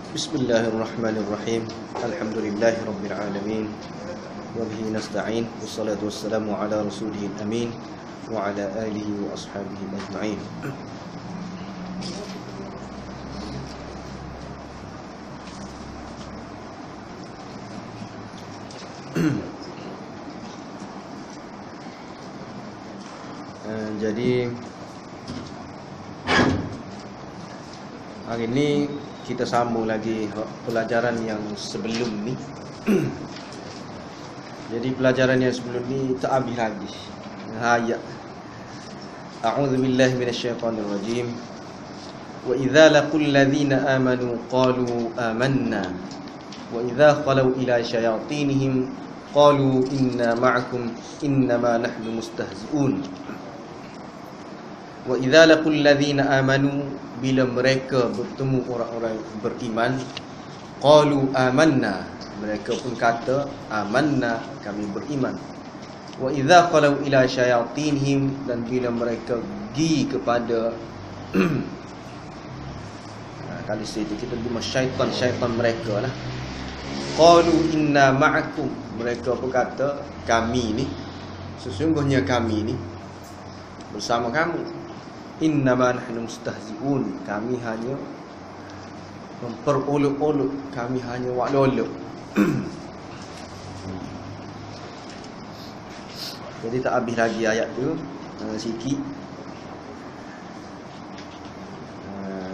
Bismillahirrahmanirrahim. Alhamdulillahi rabbil alamin. Wa bihi nasta'in. Wassalatu wassalamu ala rasulihil amin wa ala alihi wa ashabihi ajma'in. Jadi hari ini kita sambung lagi pelajaran yang sebelum ni. Jadi pelajaran yang sebelum ni tak habis lagi. Ayat. A'udzubillahi minasyaitonir rajim. Wa idza laqul ladzina amanu qalu amanna wa idza khalu ila syayatinihim qalu inna ma'akum innama nahnu mustahzi'un. Wa idza laqul ladzina amanu, bila mereka bertemu orang-orang beriman, qalu amanna, mereka pun kata amanna, kami beriman. Wa idza qalu ila syayatinihim, dan bila mereka pergi kepada kali situ kita cuma syaitan mereka lah, qalu inna ma'akum, mereka pun kata kami ni, sesungguhnya kami ni bersama kamu. Innama nahnu mustahzi'un, kami hanya memperolok-olok, kami hanya waklolok. Jadi tak habis lagi ayat tu sikit.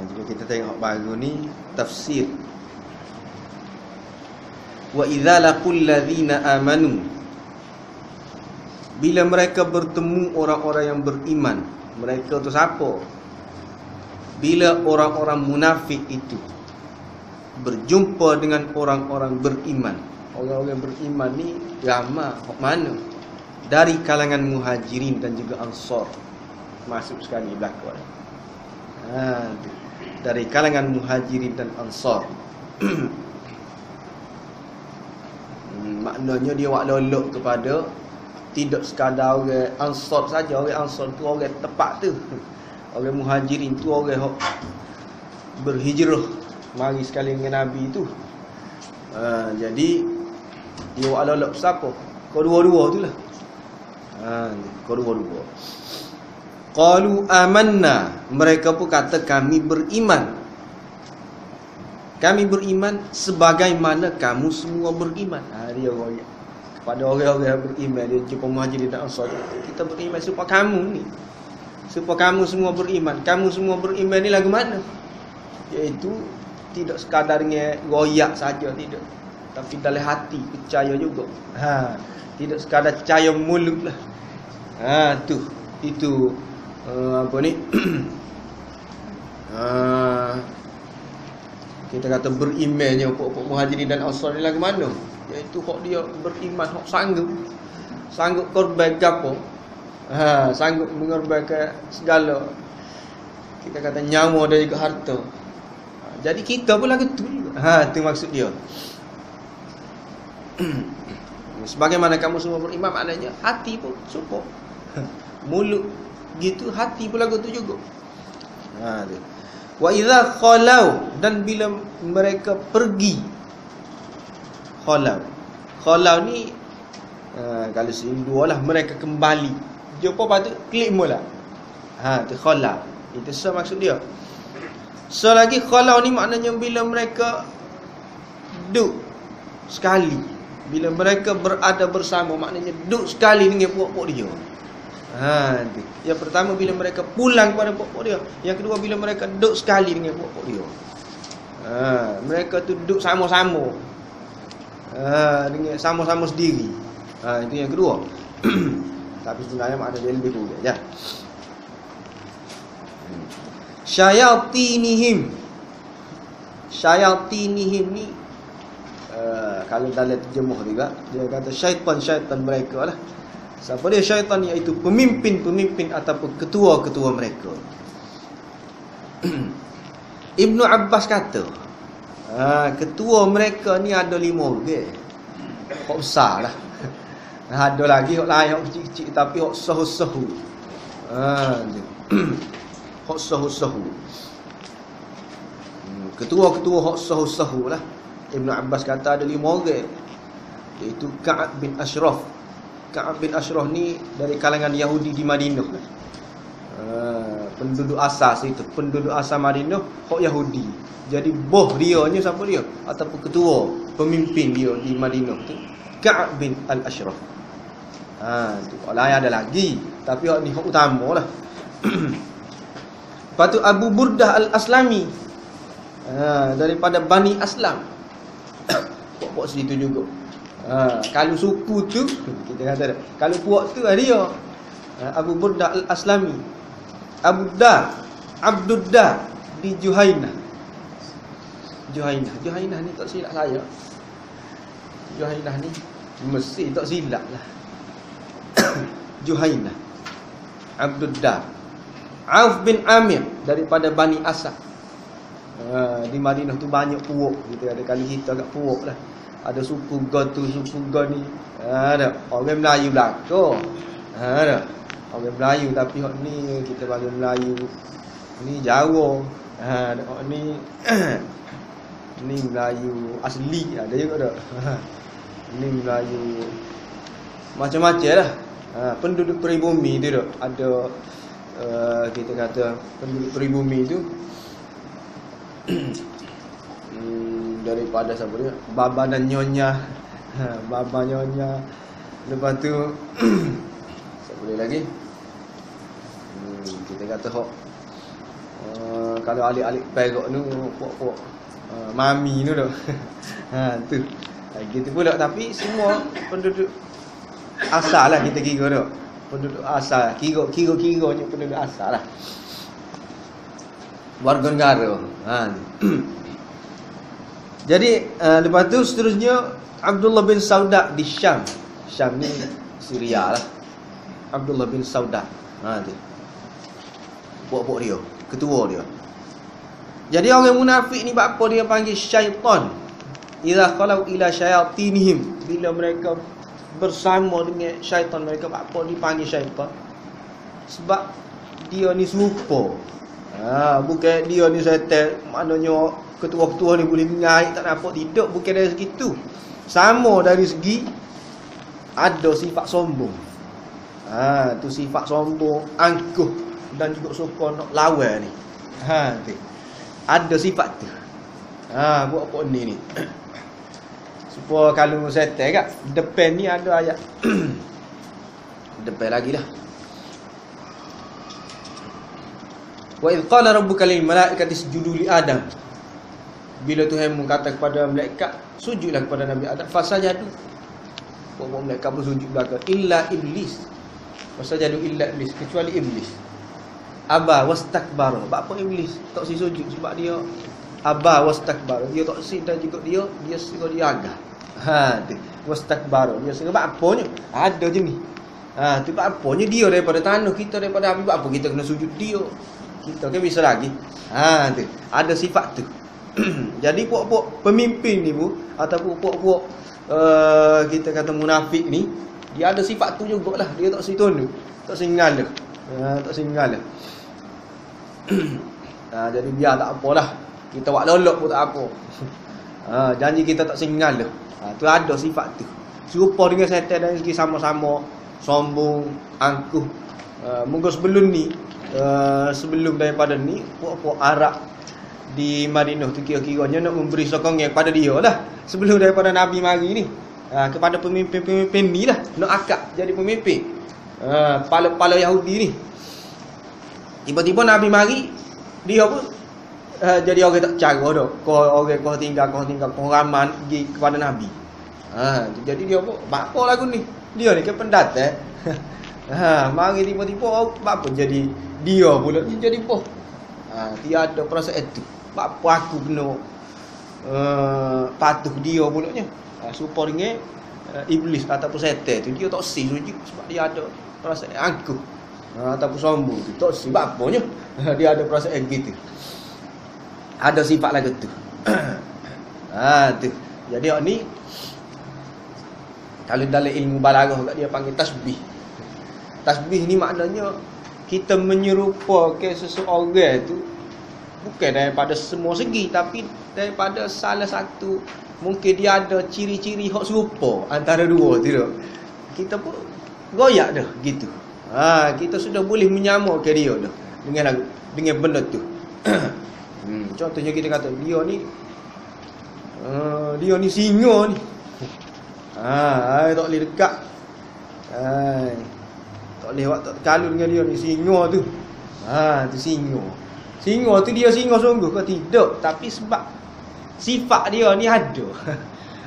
Jika kita tengok baru ni tafsir. Wa idza laqul ladzina amanu, bila mereka bertemu orang-orang yang beriman. Mereka tu siapa? Bila orang-orang munafik itu berjumpa dengan orang-orang beriman. Orang-orang beriman ni ramai mana? Dari kalangan muhajirin dan juga ansar. Masuk sekali belakang. Dari kalangan muhajirin dan ansar. Maknanya dia waklolok kepada tidak sekadar orang ansar saja. Orang ansar tu orang tepat tu. Orang muhajirin tu orang yang berhijrah mari sekali dengan Nabi tu. Jadi dia waklolok siapa? Kedua-dua tu lah. Kedua-dua. Qalu amanna, mereka pun kata kami beriman. Kami beriman sebagaimana kamu semua beriman. Dia orang pada orang-orang yang beriman, dia jumpa muhajirin dan ansar, kita beriman supaya kamu ni, supaya kamu semua beriman. Kamu semua beriman ni lagu mana? Iaitu tidak sekadar dengan royak saja, tidak, tapi dalam hati percaya juga. Tidak sekadar percaya mulut lah. Itu apa ni? Kita kata berimannya pokok muhajirin dan ansar ni lagu mana? Iaitu hak dia beriman, hak sanggup korban gapo, sanggup mengorbankan segala, kita kata nyawa dan juga harta. Jadi kita pun lagu tu juga. Itu maksud dia. Sebagaimana kamu semua beriman, maknanya hati pun support. Mulut gitu, hati pun lagu tu juga. Wa idza khalau, dan bila mereka pergi. Khalau ni kalau sini dua lah, mereka kembali. Jumpa patut klik mula. Tu khalau. Itu maksud dia. Lagi khalau ni maknanya bila mereka duduk sekali. Bila mereka berada bersama, maknanya duduk sekali dengan puak-puak dia. Yang pertama bila mereka pulang kepada puak-puak dia. Yang kedua bila mereka duduk sekali dengan puak-puak dia. Mereka tu duduk sama-sama. Dengan sama-sama sendiri. Itu yang kedua. Tapi sebenarnya makna dia lebih kurang ya. Syayatinihim ni kalau dalam terjemah juga, dia kata syaitan mereka lah. Siapa dia syaitan? Iaitu pemimpin ataupun ketua-ketua mereka. Ibnu Abbas kata, ketua mereka ni ada 5 orang. Hak besar lah. Ada lagi hak lain, hak kecil-kecil, tapi hak sahu-sahu. Hak sahu-sahu. Ketua-ketua hak sahu-sahu lah. Ibn Abbas kata ada 5 orang, iaitu Ka'ab bin Ashraf. Ka'ab bin Ashraf ni dari kalangan Yahudi di Madinah. Penduduk asas itu, penduduk asal Madinah hak Yahudi. Jadi boh dia ni siapa dia? Ataupun ketua, pemimpin dia di Madinah tu Ka'ab bin Al-Ashraf. Tu lain ada lagi, tapi hak ni hak utamalah. Lepas tu Abu Burdah Al-Aslami, daripada Bani Aslam. Puak situ juga. Kalau suku tu kita kata, kalau puak tu dia Abu Burdah Al-Aslami. Abdud Dar di Juhainah. Juhainah ni tak silap saya. Juhainah ni mesti tak silap lah. Juhainah. Abdud Dar. Auf bin Amir daripada Bani Asad. Di Madinah tu banyak puak. Kita ada kali kita kat puak lah. Ada suku Ga tu, suku Ga ni. Ada orang Melayu belaka. Ada orang Melayu tapi hak ni kita panggil Melayu. Ni Jawa. Ada hak ni ni Melayu asli ada juga dah. Ni Melayu macam-macam lah. Penduduk peribumi tu dah. Ada kita kata penduduk peribumi tu daripada siapa dia? Baba dan Nyonya. Baba Nyonya. Lepas tu siapa dia lagi? Kita kata hok kalau alik-alik Perak tu puak-puak mami tu dah. Tu. Gitu pula tapi semua penduduk asal lah kita kira dah. Penduduk asal, kira-kiranya penduduk asal lah. Warga negara. Jadi lepas tu seterusnya Abdullah bin Sauda di Syam. Syam ni Syria lah. Abdullah bin Sauda. Tu. Puak-puak dia, ketua dia. Jadi orang munafik ni apa dia panggil syaitan? Idza qalau ila syayatinihim, bila mereka bersama dengan syaitan mereka apa dipanggil syaitan? Sebab dia ni serupa. Bukan dia ni setan, maknanya ketua-ketua ni boleh naik tak nampak, tidak, bukan dari segitu. Sama dari segi ada sifat sombong. Tu sifat sombong, angkuh dan juga suka nak lawan ni. Tu. Ada sifat tu. Buat apa ni. Supaya kalau setan kat depan ni ada ayat. Depan lagi dah. Wa idh qala rabbuka lil malaikati isjudu li Adam. Bila Tuhanmu kata kepada malaikat, sujudlah kepada Nabi Adam, fasajadu. Buat malaikat bersujud belaka illa iblis. Fasajadu illa iblis, kecuali iblis. Aba wastakbara. Apa iblis tak si sujud sebab dia aba wastakbara. Dia tak si dan juga dia suka dia agak. Tu. Wastakbara. Dia suka buat apanya? Ada je ni. Tu buat apanya dia daripada tanah, kita daripada api, buat apa kita kena sujud dia? Kita kan bisa lagi. Tu. Ada sifat tu. Jadi puak-puak pemimpin ni bu, ataupun puak-puak kita kata munafik ni, dia ada sifat tu jugalah. Dia tak si tunduk, tak singal dah. Tak singal dah. Jadi biar tak apalah. Kita buat lolok pun tak apa. Janji kita tak singal dah. Tu ada sifat tu. Serupa dengan setan dari segi sama-sama sombong, angkuh. Mungkin sebelum ni, sebelum daripada ni, puak-puak Arab di Madinah tu kira-kiranya nak memberi sokongan kepada dia lah. Sebelum daripada Nabi mari ni, kepada pemimpin-pemimpin ni lah, nak akak jadi pemimpin. Pala-pala Yahudi ni. Tiba-tiba Nabi mari, dia pun jadi orang tak cara dah. Kau tinggal kau raman pergi kepada Nabi. Jadi dia pun apa lagu ni? Dia ni kan pendatang. Mari tiba-tiba apa jadi dia pula jadi boh. Tiada perasaan itu. Apa aku kena patuh dia pulaknya. Supaya dengan iblis ataupun setan tu dia tak si sujud sebab dia ada perasaan angkuh ataupun sombong tu. Tak si apanya. Dia ada perasaan gitu. Ada sifat lagu tu. Tu. Jadi ni kalau dalam ilmu balaghah dia panggil tasbih. Tasbih ni maknanya kita menyerupakan seseorang tu Bukan daripada semua segi, tapi daripada salah satu. Mungkin dia ada ciri-ciri hak serupa antara dua tu. Kita pun goyak dah gitu. Kita sudah boleh menyamakan dia dah dengan benda tu. Contohnya kita kata dia ni singa ni. Tak boleh dekat. Tak boleh buat tak terkalu dengan dia ni singa tu. Tu singa. Singa tu dia singa sungguh ke tidak, tapi sebab sifat dia ni ada.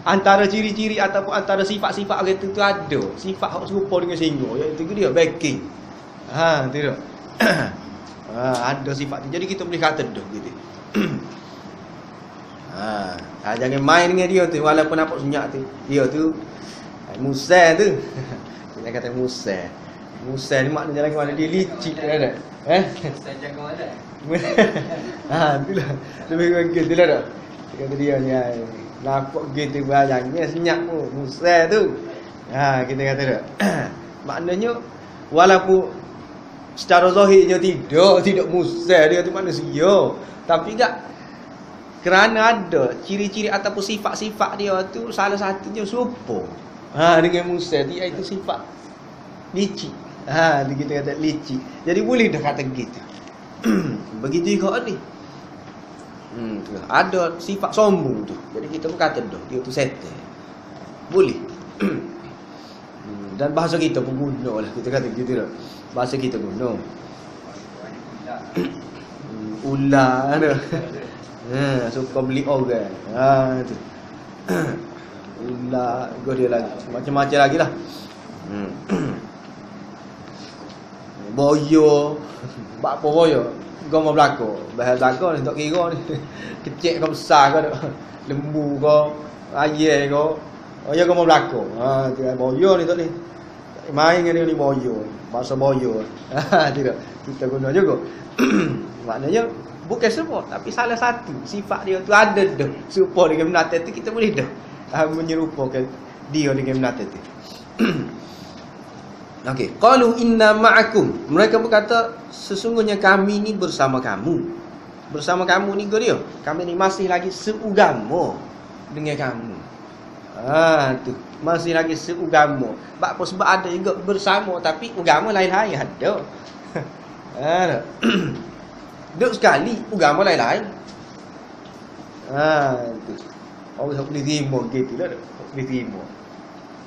Antara ciri-ciri ataupun antara sifat-sifat orang tu ada. Sifat hak serupa dengan singa, iaitu dia backing. Tidak. Ada sifat tu. Jadi kita boleh kata dah gitu. Jangan main dengan dia tu walaupun nampak senyap tu. Dia tu musai tu. Kita kata musai. Musai ni maknanya lagi mana dia licik ada. Musai jaga ada. Itulah. Lebih kurang gitu lah dah. Kata dia ni nampak gitu bayangnya senyap pun musai tu. Kita kata dah. Maknanya walaupun secara zahirnya tidak musai, dia tu manusia, tapi tak kerana ada ciri-ciri ataupun sifat-sifat dia tu salah satunya serupa dengan musai, iaitu sifat licik. Kita kata licik. Jadi boleh dah kata gitu. Begitu juga ni. Ada sifat sombong tu. Jadi kita pun kata dah dia tu setan. Boleh. Dan bahasa kita pun guna lah. Kita kata gitu dah. Bahasa kita guna. Ular ada. Suka beli orang. Tu. Ular, dia lagi. Macam-macam lagi lah. Boyo. Bak apa boyo? Kau mau belakang. Bahal belakang ni tak kira ni. Kecil ke besar ke tak. Lembu ke. Ayam ke. Ya kau mau belakang. Boyo ni tak ni. Main dengan dia ni boyo. Bahasa boyo. Tidak. Kita guna juga. Maknanya bukan semua, tapi salah satu sifat dia tu ada dah. Serupa dengan binatang tu kita boleh dah menyerupakan dia dengan binatang tu. Okey, qalu inna ma'akum. Mereka berkata sesungguhnya kami ni bersama kamu. Bersama kamu ni ke dia? Kami ni masih lagi seugama dengan kamu. Tu masih lagi seugama. Sebab ada juga bersama tapi agama lain-lain ada. Duk sekali agama lain-lain. Tu. Orang tak boleh terima gitu lah. Tak boleh terima.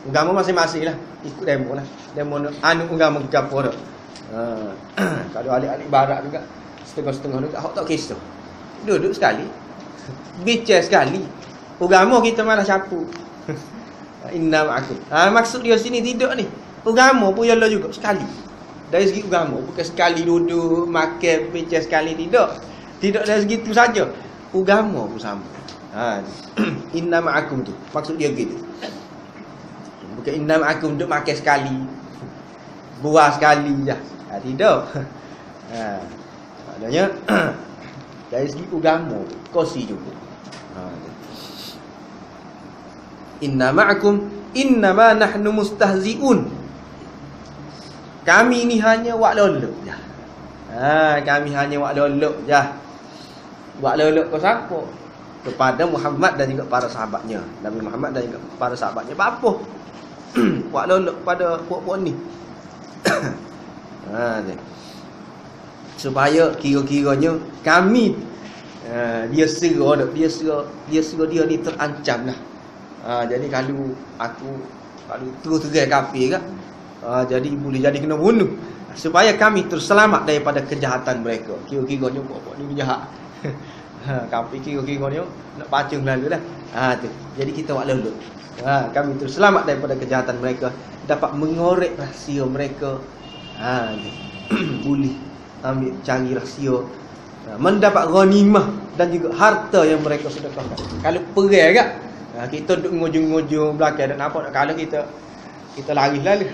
Agama masing-masing lah. Ikut demo lah. Demo agama ke apa dah. Kalau alik-alik barat juga setengah-setengah juga hak tak kisah. Duduk sekali. Bicara sekali. Agama kita malah capu. Inna ma'akum. Maksud dia sini tidak ni. Agama pun ialah juga sekali. Dari segi agama bukan sekali duduk makan bicara sekali, tidak. Tidak dari segi itu saja. Agama pun sama. Inna ma'akum tu. Maksud dia gitu. Bukan inna ma'akum duduk makan sekali. Buah sekali je. Tidak. Maknanya dari segi agama kosi juga. Inna ma'akum innama nahnu mustahzi'un. Kami ni hanya wak lolok je. Kami hanya wak lolok je. Wak lolok ke siapa? Kepada Muhammad dan juga para sahabatnya. Nabi Muhammad dan juga para sahabatnya. Apa? Wak lolok pada puak-puak ni. Supaya kira-kiranya kami dia serah dia ni terancam lah. Jadi kalau terus terang kafir kan, jadi boleh jadi kena bunuh. Supaya kami terselamat daripada kejahatan mereka. Kira-kiranya buat ni jahat. Kafir kira-kiranya nak baca melalui lah. Tu. Jadi kita buat lalu. Kami terselamat daripada kejahatan mereka, dapat mengorek rahsia mereka. Boleh ambil cari rahsia, mendapat ghanimah dan juga harta yang mereka sedekahkan. Kalau perang kan, kita duduk ngujung-ngujung belakang dan nampak kalau kita lari-lari.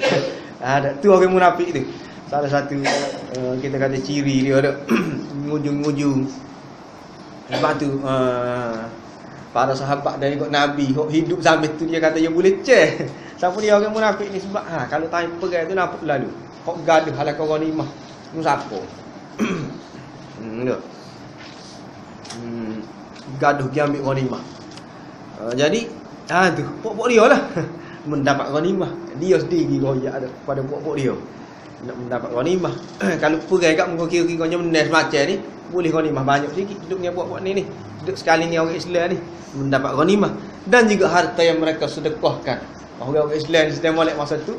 Tu orang munafik tu. Salah satu kita kata ciri dia ada ngujung-ngujung. Lepas tu para sahabat dan ikut Nabi hidup zaman tu dia kata dia boleh ceh. Siapa dia orang munafik ni sebab kalau time perang tu nampak lalu. Kok gaduh halal ghanimah. Mu siapa? gaduh dia ambil ghanimah. Jadi tu pok-pok dia lah mendapat ghanimah. Dia sendiri royak ada pada pok-pok dia nak mendapat ghanimah. Kalau perai kat muka kira-kiranya menes macam ni, boleh ghanimah banyak sikit. Duduk dengan pok-pok ni duduk sekali ni orang Islam ni mendapat ghanimah. Dan juga harta yang mereka sedekahkan. Orang-orang Islam di Sdn Molek masa tu,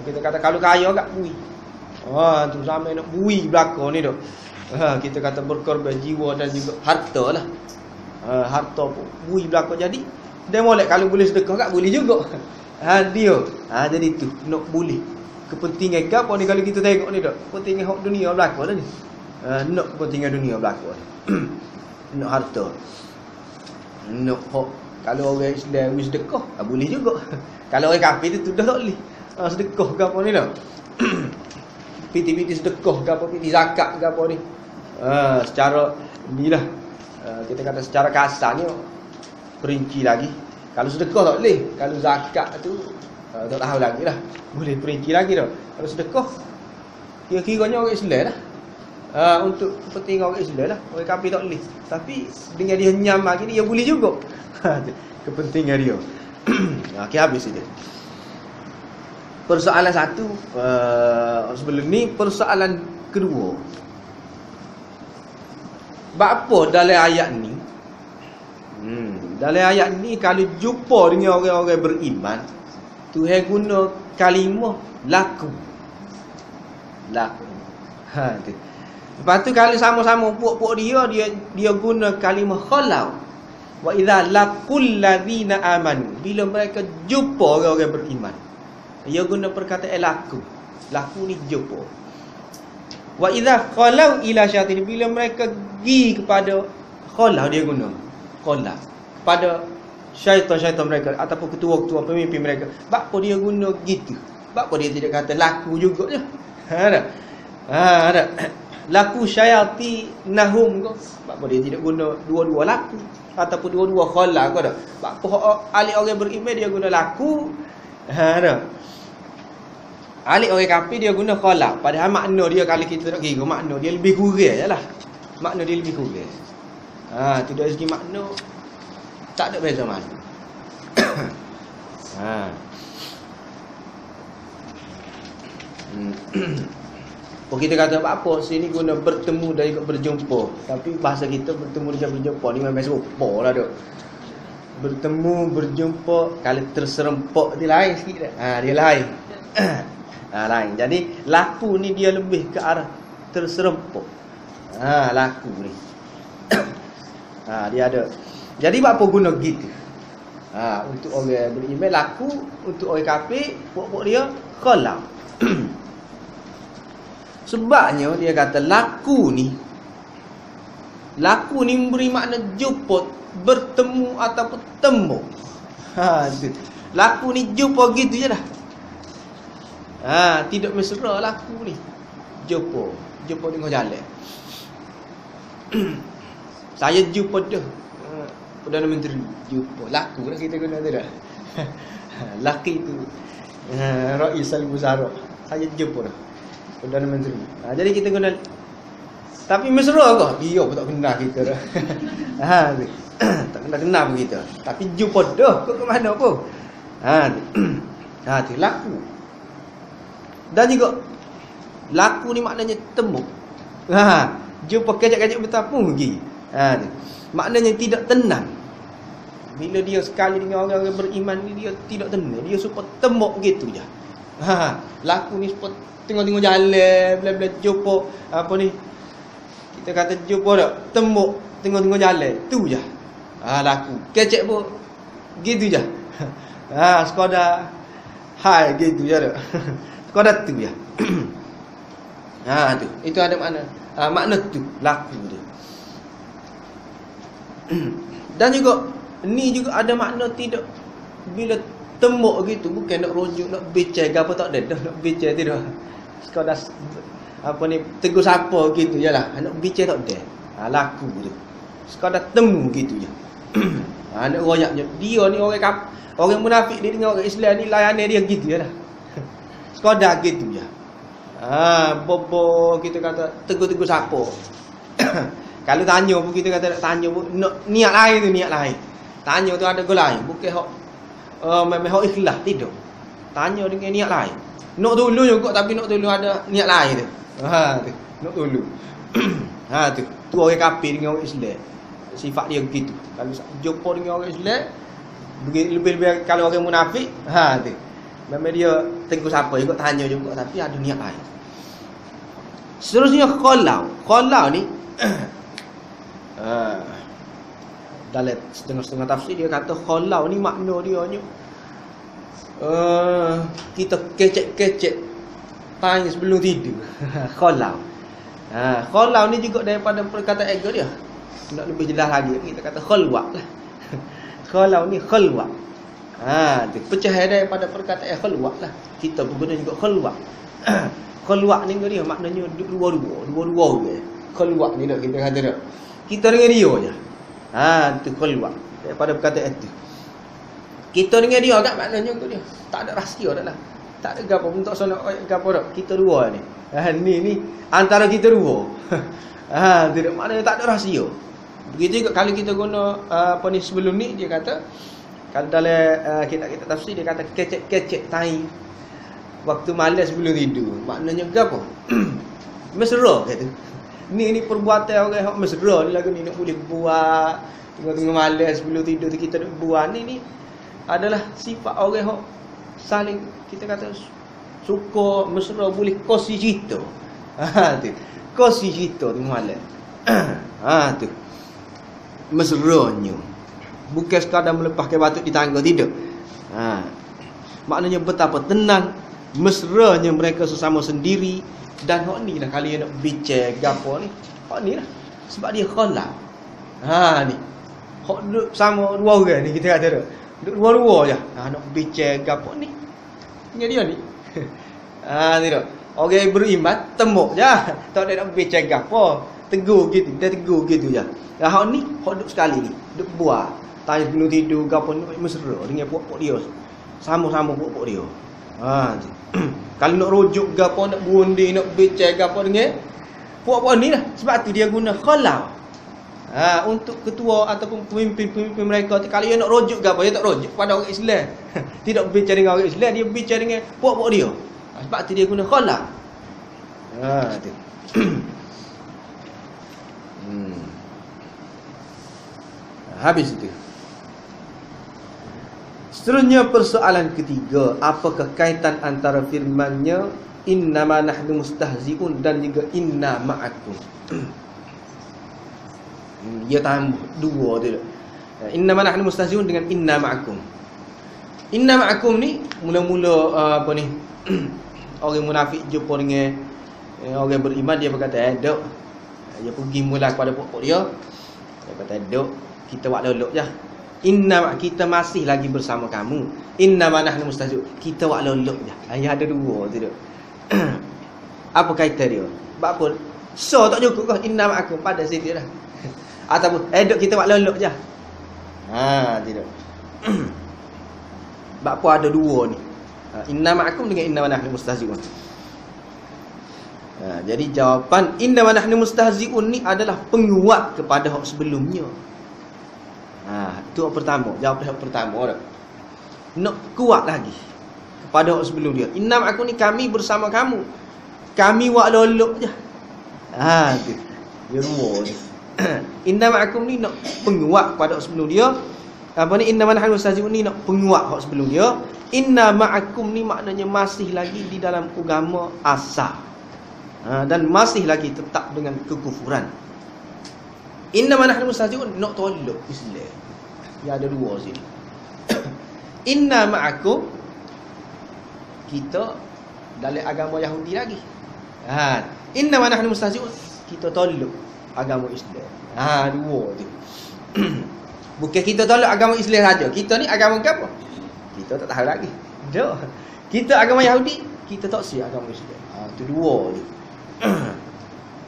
kita kata kalau kaya agak bui. Tu sampai nak bui belaka ni tu. Kita kata berkorban jiwa dan juga harta lah. Harta pun bui belaka. Jadi Sdn Molek kalau boleh sedekah agak boleh juga. Dia. Jadi tu nak boleh. Kepentingan gapo ni kalau kita tengok ni dak. Kepentingan hak dunia belaka dah ni. Nak kepentingan dunia belaka. Nak harta. Nak hak kalau orang Islam sedekah, boleh juga. Kalau orang kafir tu dah tak boleh. Sedekah ke apa ni dah. Piti-piti sedekah ke apa, piti zakat ke apa ni. Secara inilah kita kata secara kasar ni perinci lagi. Kalau sedekah tak boleh. Kalau zakat tu tak tahu lagi lah. Boleh perinci lagi dah. Kalau sedekah kira-kiranya orang Islam lah. Untuk kepentingan orang Islam lah. Orang kafir tak boleh. Tapi dengan dia nyam lagi ni dia boleh juga. Kepentingan dia. Okey, habis itu. Persoalan satu sebelum ni, persoalan kedua. Apa dalam ayat ni? Dalam ayat ni kalau jumpa dengan orang-orang beriman, Tuhan guna kalimah laku. Laku. Tu. Lepas tu kalau sama-sama puak-puak dia guna kalimah khalau. Wa idza laqul ladzina amanu, bila mereka jumpa orang-orang beriman, dia guna perkataan laku. Laku ni jumpa. Wa idza khalau ila syayatin, bila mereka pergi kepada khalau, dia guna khalau kepada syaitan-syaitan mereka ataupun ketua-ketua pemimpin mereka. Apa dia guna gitu? Apa dia tidak kata laku juga je? Ada. Laku syayati nahum kau. Apa dia tidak guna dua-dua laku ataupun dua-dua khala kau dah. Apa ahli orang beriman dia guna laku. Ada. Ahli orang kafir dia guna khala. Padahal makna dia kalau kita nak kira makna dia lebih kurang jelah. Makna dia lebih kurang. Tu dari segi makna tak ada beza mana. Kita kata apa sini guna bertemu dan juga berjumpa. Tapi bahasa kita bertemu dan berjumpa ni memang serupa lah duk. Bertemu, berjumpa, kalau terserempak dia lain sikit dah. Dia lain. Lain. Jadi laku ni dia lebih ke arah terserempak. Laku ni. Dia ada. Jadi apa guna gitu? Untuk orang beriman laku, untuk orang kafir pokok dia khalau. Sebabnya dia kata laku ni memberi makna jumpa, bertemu ataupun temu. Laku ni jumpa gitu je dah. Tidak mesra laku ni. Jumpa tengok jalan. Saya jumpa dah Perdana Menteri, jumpa. Laku dah kita guna tu dah. Laki tu Rais Al-Wuzara. Saya jumpa dah Perdana Menteri. Jadi kita guna. Tapi mesra ke? Dia pun tak kenal kita dah. Tak kenal pun kita. Tapi jumpa dah ke mana pun. Tu laku. Dan juga laku ni maknanya temu. Jumpa kejap-kejap bertapung pergi. Maknanya tidak tenang. Bila dia sekali dengan orang-orang beriman ni, dia tidak tenang. Dia suka temuk gitu je. Laku ni suka tengok-tengok jalan, bla-bla jumpa apa ni? Kita kata jumpa dak, temuk tengok-tengok jalan, tu je. Laku. Kecek pun gitu je. Sekadar hai gitu je dak. Sekadar tu je. Tu. Itu ada makna. Makna tu, laku tu. Dan juga ni juga ada makna tidak bila temuk gitu, bukan nak rujuk, nak bincang ke apa, tak ada. Nak bincang tidak. Sekadar apa ni, tegur siapa gitu jelah. Nak bincang tak ada. Laku tu. Sekadar temu gitu je. Nak royak je. Dia ni orang munafik dia dengan orang Islam ni layanan dia gitu jelah. Sekadar gitu je. Bobo kita kata tegur-tegur siapa. Kalau tanya pun kita kata nak tanya pun niat lain tu niat lain. Tanya tu ada goal lain, bukan hok memang hok ikhlas tidak. Tanya dengan niat lain. Nak tolong juga tapi nak tolong ada niat lain tu. Ha tu, nak tolong. Ha tu. Tu orang kafir dengan orang Islam. Sifat dia begitu. Kalau jumpa dengan orang Islam, lebih-lebih kalau orang munafik, ha tu. Memang dia tengok siapa juga tanya juga tapi ada niat lain. Seterusnya khalau. Khalau ni dalam setengah-setengah tafsir dia kata khalau ni makna dia nya kita kecek-kecek tanya sebelum tidur. Khalau. Khalau ni juga daripada perkataan ego dia. Nak lebih jelas lagi kita kata khalwat lah. Khalau ni khalwat. Dia pecah daripada perkataan khalwat lah. Kita pun guna juga khalwat. Khalwat ni dia maknanya dua-dua je. Khalwat ni dak kita kata dak. Kita dengan dia je. Tu khalwat daripada perkataan itu. Kita dengan dia agak maknanya tu dia. Tak ada rahsia dak lah. Tak ada gapo pun tak sono gapo dak. Kita dua ni. Ni antara kita dua. Tidak maknanya tak ada rahsia. Begitu juga kalau kita guna apa ni sebelum ni dia kata kalau dalam kita tafsir dia kata kecek-kecek tai waktu malas sebelum tidur. Maknanya gapo? Mesra kata. Ni perbuatan orang hak mesra ni lagu ni nak boleh buat tengah-tengah malas sebelum tidur tu kita nak buat ni adalah sifat orang hak saling kita kata suka mesra boleh kongsi cerita. Tu. Kongsi cerita tengah malas. Tu. Mesranya. Bukan sekadar melepaskan batuk di tangga tidak. Maknanya betapa tenang mesranya mereka sesama sendiri. Dan hak ni lah kali nak bincang gapo ni. Hak ni lah sebab dia khalau. Ni. Hak duduk sama dua orang ni kita kata dah. Duduk dua-dua je. Nak bincang gapo ni. Ingat dia ni. Tidak. Orang beriman temuk je. Tak ada nak bincang gapo. Tegur gitu, dia tegur gitu je. Hak ni hak duduk sekali ni. Duduk buat. Tanya sebelum tidur gapo ni mesra dengan puak-puak dia. Sama-sama puak-puak dia. Kalau nak rujuk gapo nak bundi nak bincang gapo dengan puak-puak ni lah. Sebab tu dia guna khalau. Untuk ketua ataupun pemimpin-pemimpin mereka tu kalau dia nak rujuk gapo dia tak rujuk pada orang Islam. Tidak bincang dengan orang Islam, dia bincang dengan puak-puak dia. Sebab tu dia guna khalau. Tu. Habis itu. Seterusnya persoalan ketiga, apakah kaitan antara firman-Nya innama nahnu mustahzi'un dan juga inna ma'akum? Dia tambah dua tu. Innama nahnu mustahzi'un dengan inna ma'akum. Inna ma'akum ni mula-mula apa ni? Orang munafik jumpa dengan orang beriman dia berkata, "Dok." Dia pergi mula kepada pokok dia. Dia kata, "Dok, kita buat lolok je. Inna kita masih lagi bersama kamu. Inna nahnu mustahzi'un. Kita buat lolok je." Ayah ada dua tu dak. Apa kaitan dia? Sebab apa? So tak cukup kau inna ma'akum pada situ dah. Ataupun dok kita buat lolok je. Tidak. Sebab apa ada dua ni? Inna ma'akum dengan inna nahnu mustahzi'un. Jadi jawapan inna nahnu mustahzi'un ni adalah penguat kepada hak sebelumnya. Itu hak pertama. Jawapan hak pertama dah. Nak kuat lagi kepada hak sebelum dia. Inna ma'akum ni kami bersama kamu. Kami buat lolok je. Tu. Dia dua ni. Inna ma'akum ni nak penguat kepada hak sebelum dia. Apa ni inna nahnu mustahzi'un ni nak penguat hak sebelum dia. Inna ma'akum ni maknanya masih lagi di dalam agama asal. Dan masih lagi tetap dengan kekufuran. Inna nahnu mustahzi'un nak tolak Islam. Ya ada dua sini. Inna ma'akum kita dalam agama Yahudi lagi. Inna nahnu mustahzi'un kita tolak agama Islam. Dua tu. Bukan kita tolak agama Islam saja. Kita ni agama apa? Kita tak tahu lagi. Dah. Kita agama Yahudi, kita tak siap agama Islam. Tu dua ni.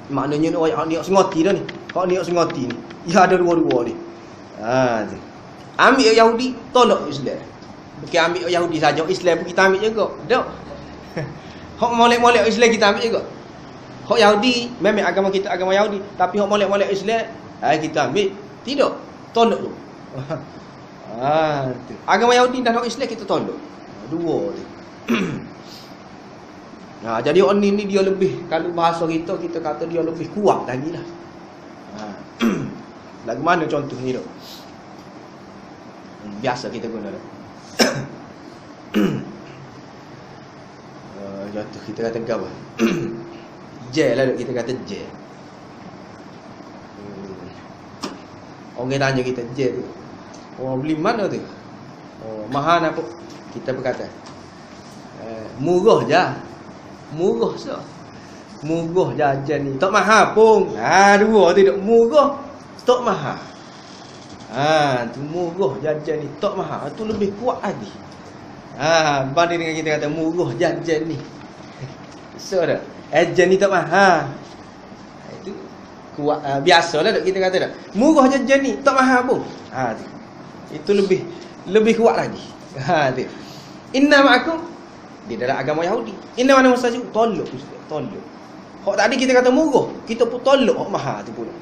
Maknanya orang ni sengoti dah ni. Kau ni sengoti ni. Ya ada dua-dua ni. Tu. Ambil Yahudi, tolak Islam. Bukan ambil Yahudi saja, Islam pun kita ambil juga. Tak. Hak molek-molek Islam kita ambil juga. Hak Yahudi memang agama kita agama Yahudi, tapi hak molek-molek Islam kita ambil. Tidak, tolak tu. Agama Yahudi dan hak Islam kita tolak. Dua tu. Jadi orang ni dia lebih, kalau bahasa kita kata dia lebih kuat lagi lah. Lagu mana contoh ni tu? Biasa kita guna tu. Contoh kita kata apa? Je lah kita kata je. Orang tanya kita je tu. Beli mana tu? Mahal apa? Kita berkata murah je. Murah so. Murah jajan ni. Tak mahal pun. Dua tu tak murah, tak mahal. Tu murah jajan ni, tak mahal. Tu lebih kuat lagi. Banding dengan kita kata murah jajan ni. So dah. Jajan ni tak mahal. Itu kuat, biasalah tak kita kata dah. Murah jajan ni, tak mahal pun. Tu. Itu lebih kuat lagi. Tu. Inna ma'akum di dalam agama Yahudi. Inna mana mustajib? Tolak. Hak tadi kita kata murah, kita pun tolak hak mahal tu pula.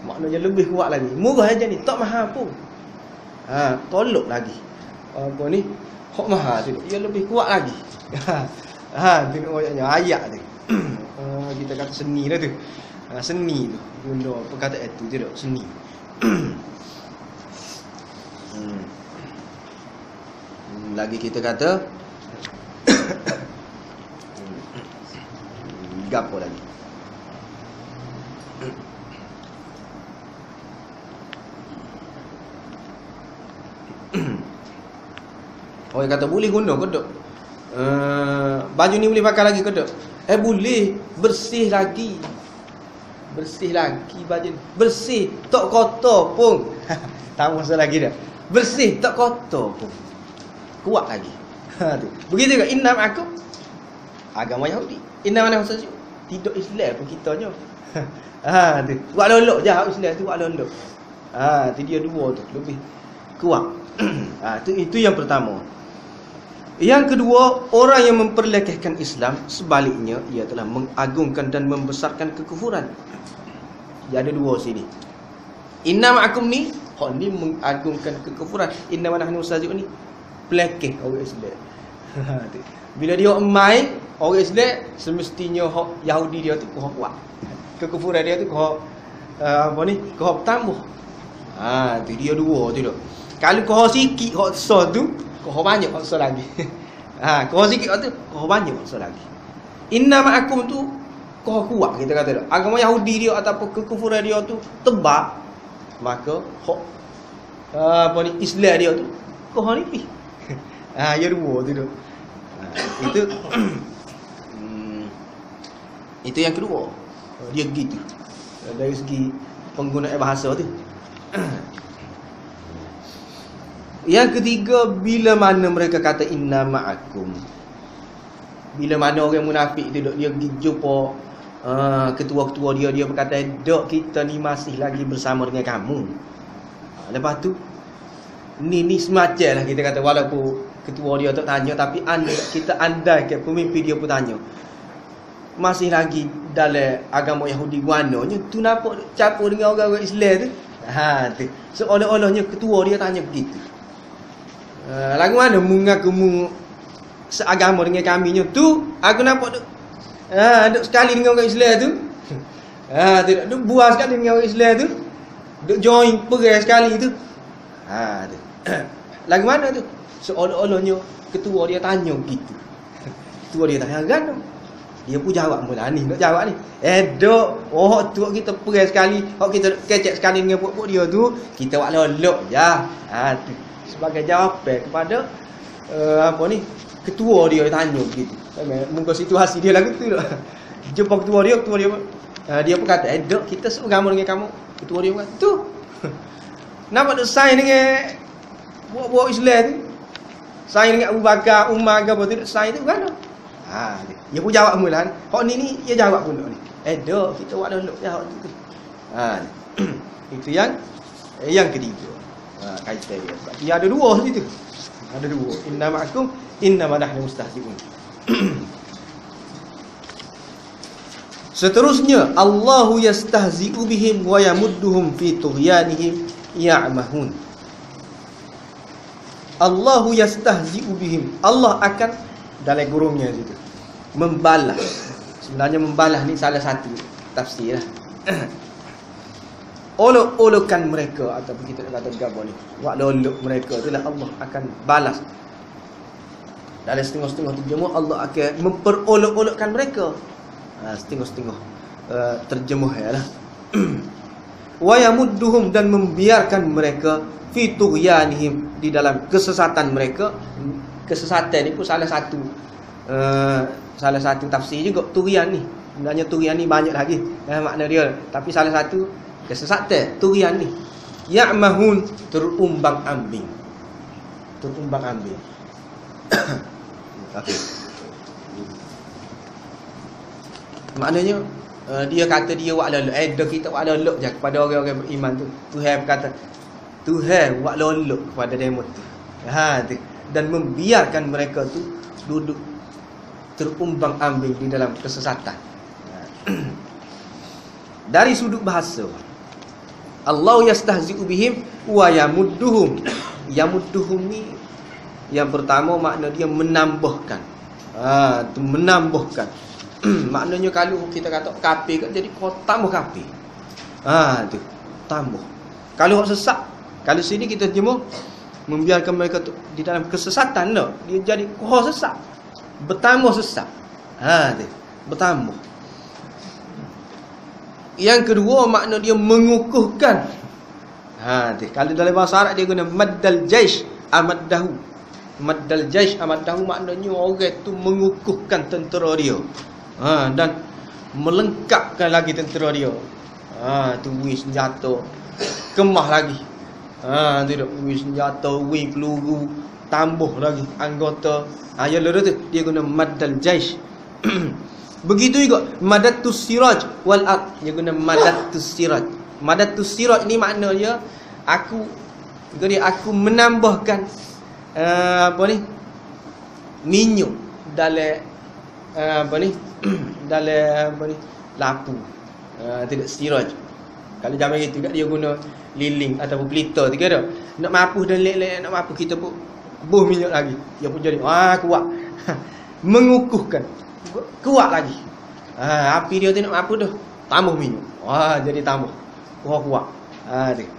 Maknanya lebih kuat lagi. Murah aja ni, tak mahal pun. Tolak lagi. Apa ni? Hak mahal tu, dia lebih kuat lagi. Tengok ayat tu. Kita kata seni lah tu. Seni tu. Guna perkataan itu je tak? Seni. Lagi kita kata gapo lagi. Orang kata boleh guna ke tak? Baju ni boleh pakai lagi ke tak? Boleh. Bersih lagi baju ni. Bersih, tak kotor pun. Tak masalah lagi dah. Bersih, tak kotor pun. Kuat lagi. Begitu juga innam aku agama Yahudi. Innam mana maksud? Tidak Islam pun kitanya. Tu. Buat lolok je Islam tu, buat lolok. Tu dia dua tu lebih kuat. Itu yang pertama. Yang kedua, orang yang memperlekehkan Islam sebaliknya ia telah mengagungkan dan membesarkan kekufuran. Dia ada dua sini. Inna ma'akum ni, hak ni mengagungkan kekufuran. Inna nahnu mustajibun ni pelekeh orang Islam. Bila dia main orang Islam, semestinya hak Yahudi dia tu kuat. Kekufuran dia tu kau tambah. Tu dia dua tu dah. Kalau kau sikit hak besar tu, kau banyak hak besar lagi. Kau sikit hak tu, kau banyak hak besar lagi. Inna ma'akum tu kau kuat kita kata dah. Agama Yahudi dia ataupun kekufuran dia tu tebak, maka hak Islam dia tu kau nipis. Ya dua tu dah. Itu yang kedua. Dia gitu. Dari segi penggunaan bahasa tu. Yang ketiga, bila mana mereka kata inna ma'akum. Bila mana orang munafik tu dia pergi jumpa ketua-ketua dia berkata, "Dok, kita ni masih lagi bersama dengan kamu." Lepas tu ni semacam lah kita kata, walaupun ketua dia tak tanya, tapi kita andai ke pemimpin dia pun tanya, masih lagi dalam agama Yahudi guananya tu nampak campur dengan orang-orang Islam tu. Tu seolah-olahnya ketua dia tanya begitu. Lagu mana mengaku seagama dengan kaminya tu, aku nampak duk duk sekali dengan orang Islam tu. Duk buat sekali dengan orang Islam tu. Duk join perai sekali tu. Tu. Lagu mana tu? Seolah-olahnya ketua dia tanya begitu. Ketua dia tanya kan? Dia pun jawab mula ni, nak jawab ni. Dok, tu kita perai sekali, kita kecek sekali dengan puak-puak dia tu, kita buat lolok je. Tu. Sebagai jawapan kepada ketua dia tanya begitu. Muka situasi dia lagu tu. Jumpa ketua dia dia pun kata, "Dok, kita seagama dengan kamu." Ketua dia kata, "Tu. Nampak tak sign dengan buat Islam tu? Sign dengan Abu Bakar, Umar ke apa tu, sign tu kan?" Dia pun jawab mula. Hak ni dia jawab pula ni. Dok, kita buat dulu jawab tu. Itu yang ketiga. Kaitan dia. Dia ada dua situ. Ada dua. Inna ma'akum, inna ma nahnu mustahzi'un. Seterusnya, Allahu yastahzi'u bihim wa yamudduhum fi tughyanihim ya'mahun. Allahu yastahzi'u bihim. Allah akan, dalam gurungnya situ, membalas. Sebenarnya membalas ni salah satu tafsir lah. Olok-olokan mereka, ataupun kita nak kata gapo ni, buat lolok mereka itulah Allah akan balas. Dalam setengah-setengah terjemah, Allah akan memperolok-olokkan mereka. Setengah-setengah terjemah ya lah. Wa yamudduhum, dan membiarkan mereka fi tughyanihim, di dalam kesesatan mereka. Kesesatan ni pun salah satu tafsir juga tughyan ni. Sebenarnya tughyan ni banyak lagi makna dia, tapi salah satu kesesatan tughyan ni. Ya'mahun, terumbang-ambing. Terumbang-ambing. Okey. Maknanya dia kata dia buat lolok. Kita buat lolok je kepada orang-orang beriman tu. Tuhan berkata, Tuhan buat lolok kepada demo tu. Tu. Dan membiarkan mereka tu duduk terumbang-ambing di dalam kesesatan. Dari sudut bahasa, Allah yastahzi'u bihim wa yamudduhum. Yamudduhum ni yang pertama makna dia menambahkan. Tu menambahkan. Maknanya kalau kita kata kafir, jadi kau tambah kafir. Tu tambah. Kalau orang sesat, kalau sini kita terjemah membiarkan mereka tu di dalam kesesatan dah, dia jadi kau sesat, bertambah sesat. Tu bertambah. Yang kedua makna dia mengukuhkan. Tu kalau dalam bahasa Arab dia guna maddal jaish amaddahu. Maddal jaish amaddahu maknanya orang tu mengukuhkan tentera dia. Dan melengkapkan lagi tentera dia. Tu wis senjata, kemah lagi. Tidak wis senjata, wis peluru, tambah lagi anggota. Ya lho tu dia guna maddal jaish. Begitu juga madatus siraj wal ard, dia guna madatus siraj. Madatus siraj ni maknanya aku menambahkan minyak dalam dalam lampu. Tidak siraj. Kalau zaman itu dia guna lilin ataupun pelita tu kira. Nak mampu dan lek-lek nak mampu kita pun buh minyak lagi. Dia pun jadi kuat. Mengukuhkan. Kuat lagi. Api dia tu nak mampu dah. Tambah minyak. Jadi tambah. Kuat. Dia.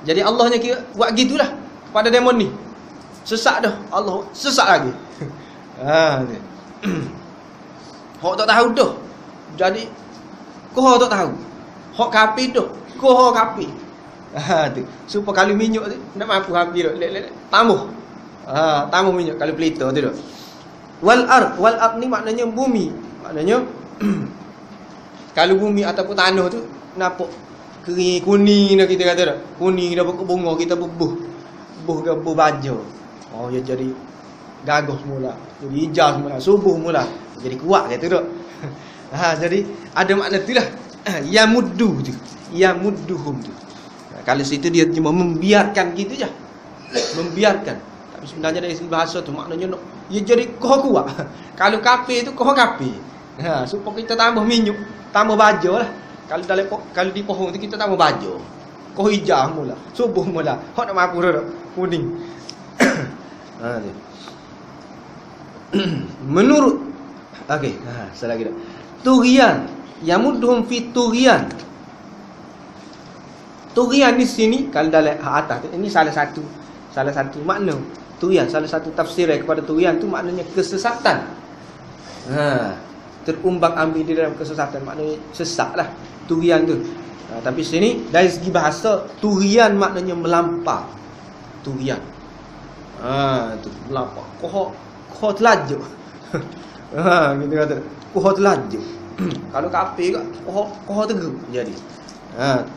Jadi Allahnya kira buat gitulah kepada demon ni. Sesak dah. Allah sesak lagi. Dia. Hak tak tahu dah. Jadi kau tak tahu. Hak kapi dah. Kau kapi. Tu. Supaya kalau minyak tu nak mampu habis dah. Tambah. Tambah minyak kalau pelita tu dah. Wal ard ni maknanya bumi. Maknanya kalau bumi ataupun tanah tu nampak kering kuning dah, kita kata dah. Kuning dah pokok bunga, kita bubuh baja. Ya jadi gagah semula. Jadi hijau semula, subuh mula. Jadi kuat kata dak. Jadi ada makna itulah. Yamuddu tu. Yamudduhum tu. Kalau situ dia cuma membiarkan gitu je. Membiarkan. Tapi sebenarnya dari segi bahasa tu maknanya ya jadi kau kuat. Kalau kafir tu kau kafir. Supaya kita tambah minyak, tambah baju lah. Kalau di pohon tu kita tambah baju. Kau hijau mula, subuh mula. Hok nak mampu dah kuning. Menurut selagi dah. Tughyan, yamudhum fi tughyan. Tughyan di sini kalau dalam atas ini salah satu makna. Tughyan, salah satu tafsir kepada tughyan tu maknanya kesesatan. Terumbang-ambing di dalam kesesatan, maknanya sesatlah tughyan tu. Tapi sini dari segi bahasa tughyan maknanya melampau. Tughyan. Tu melampau. Kau terlaju. Kita kata kau terlaju. Kalau kafir kat kau tegur jadi.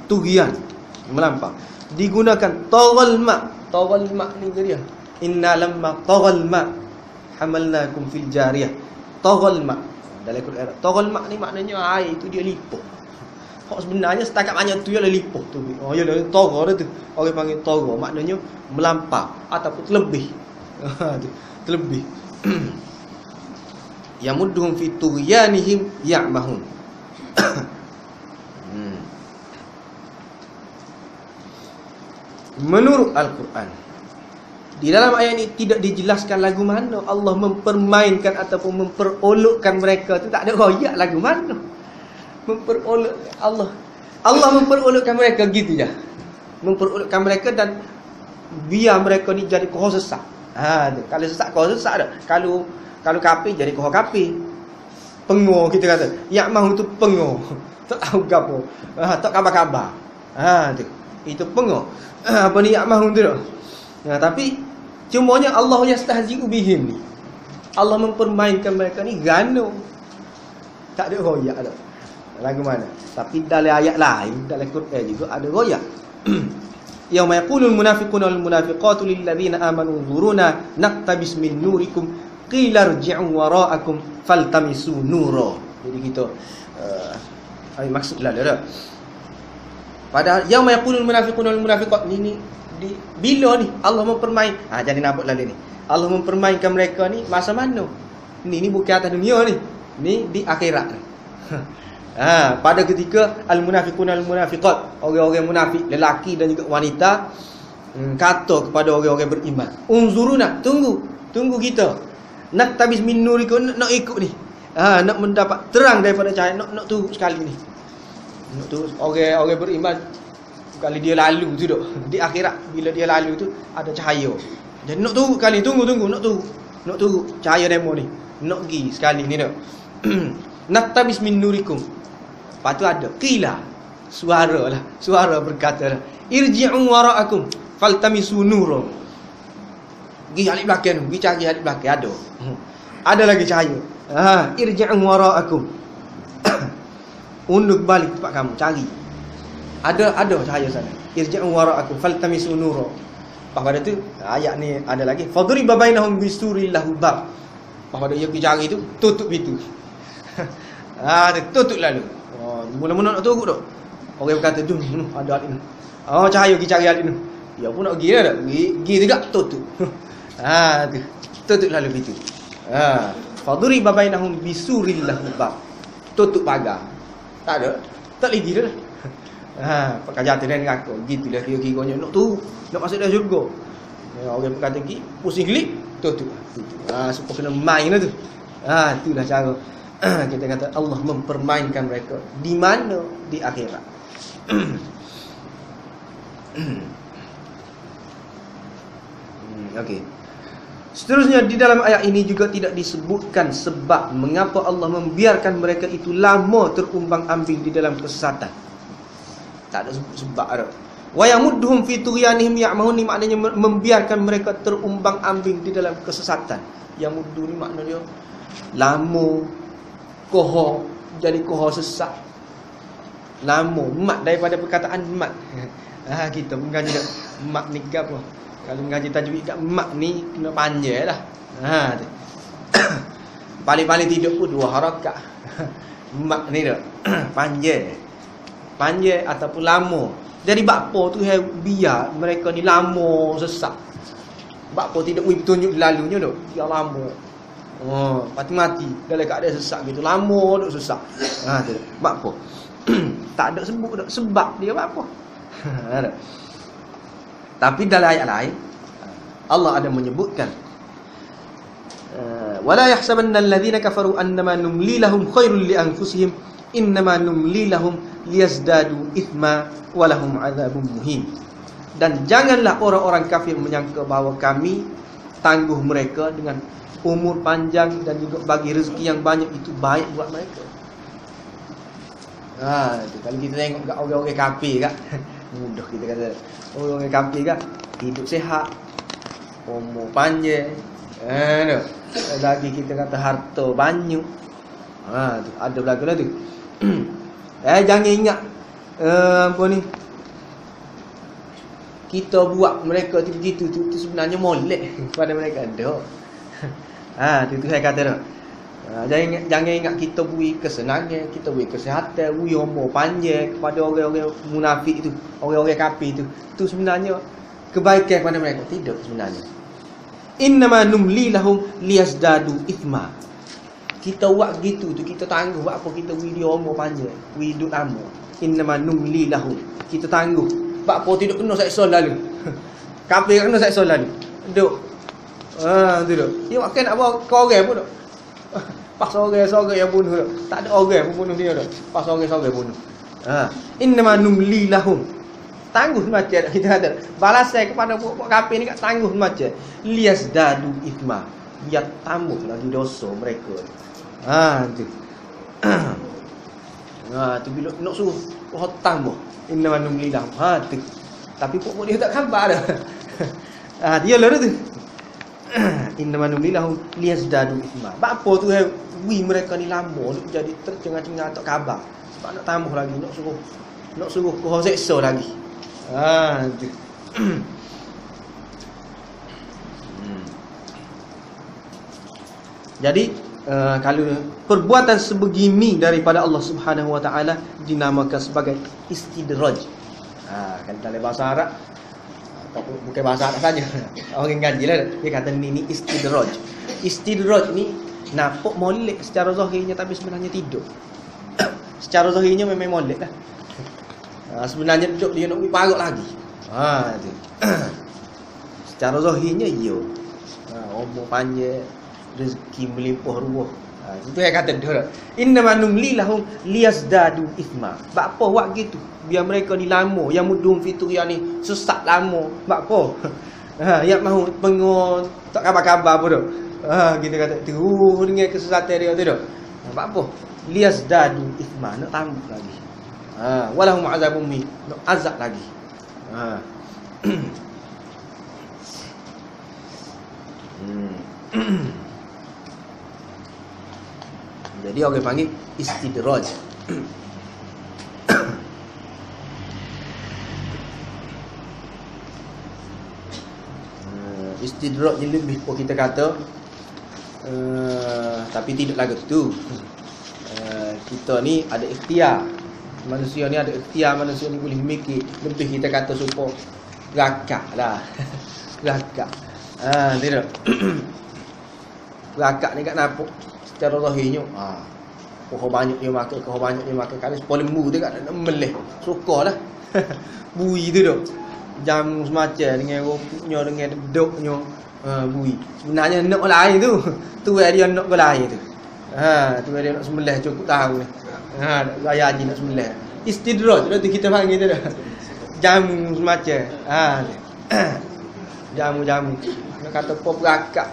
Tughyan melampau. Digunakan taghal ma. Taghal ma ni dia. Inna lamma taghal ma hamalnakum fil jariyah. Taghal ma dalam Quran. Taghal ma ni maknanya air tu dia lipuh. Hak sebenarnya setakat banyak tu ialah lipuh tu. Ya dah tagha tu. Orang panggil tagha maknanya melampau ataupun terlebih. Terlebih. Yamudduhum fi tughyanihim ya'mahun. Menurut Al-Quran, di dalam ayat ini tidak dijelaskan lagu mana Allah mempermainkan ataupun memperolokkan mereka tu. Tak ada royak lagu mana memperolok Allah memperolokkan mereka gitu je. Memperolokkan mereka dan biar mereka ni jadi koh sesak. Kalau sesak koh sesak dah. Kalau kafir jadi koh kafir. Pengoh kita kata. Yang mahu tu pengoh. Tak tahu gapo. Tak khabar-khabar. Tu. Itu pengoh. Apa ni yang mahu tu dah. Tapi cumanya Allah yastahzi'u bihim ni. Allah mempermainkan mereka ni gano. Tak ada royak dah. Lagu mana? Tapi dalam ayat lain, dalam Quran juga ada royak. Yauma yaqulul munafiquna wal munafiqatu lil ladzina amanu nzuruna naqtabis min nurikum qila irji'u wara'akum faltamisu nura. Jadi kita maksudlah dah. Padahal yauma yaqulul munafiquna wal munafiqat ni bila ni Allah mempermain. Jadi nampak lalu ni. Allah mempermainkan mereka ni masa mana? Ni bukan atas dunia ni. Ni di akhirat ni. Pada ketika al-munafiqun al-munafiqat, orang-orang munafik lelaki dan juga wanita kata kepada orang-orang beriman, unzuruna, tunggu kita, nak tabis min nurikum, nak ikut ni, nak mendapat terang daripada cahaya, nak tunggu sekali ni, nak tunggu. Orang beriman kali dia lalu tu dok di akhirat, bila dia lalu tu ada cahaya, jadi nak tunggu kali, tunggu nak tunggu cahaya demo ni, nak pergi sekali ni dok. Nak tabis min nurikum. Lepas tu ada qila, suara berkata, irji'u wara'akum faltamisu nura. Pergi alik belakang, pergi cari alik belakang, ada lagi cahaya. Irji'u wara'akum. Undur balik tempat kamu, cari. Ada cahaya sana. Irji'u wara'akum faltamisu nura. Lepas pada tu ayat ni ada lagi, fadriba bainahum bisuril lahu bab. Lepas pada dia pergi cari tu, tutup pintu. Tutup lalu. Mula-mula nak tunggu tak? Orang berkata, ada alik ni. Cahaya pergi cari alik ni. Dia pun nak pergi dah. Pergi juga, tutup. Tutup lalu pintu. Fadriba bainahum bisuril lahu bab. Tutup pagar. Tak ada. Tak lagi dah. Pakai jatuh dan ngaku. Gitulah kira-kiranya. Nak tunggu. Nak masuk dalam syurga. Orang berkata pergi, pusing klik, tutup. Supaya kena main lah tu. Itulah cara. Kita kata Allah mempermainkan mereka. Di mana? Di akhirat. Okey. Seterusnya di dalam ayat ini juga tidak disebutkan sebab mengapa Allah membiarkan mereka itu lama terumbang-ambing di dalam kesesatan. Tak ada sebab ada. Wa yamudduhum fi tughyanihim ya'mahun ni maknanya membiarkan mereka terumbang-ambing di dalam kesesatan. Yamuddu ni maknanya lama, koho, jadi koho sesat. Lama, mat daripada perkataan mat. Kita mengaji kat mat ni ke apa? Kalau mengaji tajwid kat mat ni kena panjang lah. Paling-paling tidak pun 2 harakat. Mat ni dah panjang ataupun lama. Jadi bakpo tu biar mereka ni lama sesat. Bakpo tidak bertunjuk lalunya tu. Dia lama. Mati-mati dalam keadaan sesak gitu. Lama duk sesak. Tu. Sebab apa? Tak ada sebab dia apa. Tapi dalam ayat lain Allah ada menyebutkan wala yahsabanna alladhina kafaru annama numli lahum khairul li anfusihim innama numli lahum liyazdadu ithma wa lahum adzabun muhin. Dan janganlah orang-orang kafir menyangka bahawa kami tangguh mereka dengan umur panjang dan juga bagi rezeki yang banyak itu baik buat mereka. Kalau kita tengok kat orang-orang kafir kan, mudah kita kata orang-orang kafir kan hidup sihat, umur panjang, lagi kita kata harta banyak. Tu ada belakang tu. Jangan ingat apa ni, kita buat mereka begitu tu sebenarnya molek kepada mereka. Tu saya kata dah. Jangan ingat kita beri kesenangan, kita beri kesihatan, beri umur panjang kepada orang-orang munafik tu, orang-orang kafir tu. Tu sebenarnya kebaikan kepada mereka. Tidak sebenarnya. Innama numli lahum liyazdadu ithma. kita buat gitu tu kita tangguh buat apa kita video umur panjang, hidup lama. Innama numli lahum. Kita tangguh. Buat apa tidak kena seksa lalu. Kafir kena seksa lalu. Duk. Tu duk. Dia makan nak bawa ke orang pun duk. Pas orang yang bunuh duk. Tak ada orang pun bunuh dia duk. Pas orang bunuh. Innama numli lahum. Tangguh macam kita kata. Balasan kepada buat kafir ni kat tangguh macam. Liyazdadu ithma. Biar tambah lagi dosa mereka. Tu. Tu bila nak suruh tambah. Innama numli lahum. Tu. Tapi pokok dia tak khabar dah. Dia lah tu. Innama numli lahum liyazdadu ithma. Apa tu mereka ni lama nak jadi tercengang-cengang tak khabar. Sebab nak tambah lagi, nak suruh kau seksa lagi. Tu. Jadi kalau perbuatan sebegini daripada Allah Subhanahu wa taala dinamakan sebagai istidraj. Kan dalam bahasa Arab bukan bahasa Arab saja. Orang ngaji lah dia kata ni istidraj. Istidraj ni nampak molek secara zahirnya tapi sebenarnya tidur. Secara zahirnya memang molek lah. Sebenarnya duduk dia nak pergi parut lagi. Tu. Secara zahirnya umur panjang, rezeki melimpah ruah. Itu yang kata dia. Innama numli lahum liyazdadu ithma. Bak apa buat gitu? Biar mereka ni lama, yang mudum fituriyah ni sesat lama. Bak apa? Yang mahu pengon tak khabar-khabar pun dah. Kita kata terus dengan kesesatan dia tu dah. Bak apa? Liyazdadu ithma, nak tambah lagi. Walahum azabun min, nak azab lagi. Jadi orang panggil istidraj. Istidraj ni lebih kita kata tapi tidak lagu tu. Kita ni ada ikhtiar. Manusia ni ada ikhtiar, manusia ni boleh mikir. Lebih kita kata supaya rakak lah. Rakak. Tidak. Rakak ni kat nampak secara zahirnya kau banyak dia makan, kalau 10 lembu tu kat nak melih. Sukalah. Bui tu dah. Jam semacam dengan rupuknya, dengan deduknya, bui. Sebenarnya nak lain tu. Tu dia nak ke lain tu. Tu dia nak sembelih cukup tahu ni. Raya haji nak sembelih. Istidraj tu kita panggil tu dah. Jamu semacam. Jamu-jamu. Nak kata apa berakak.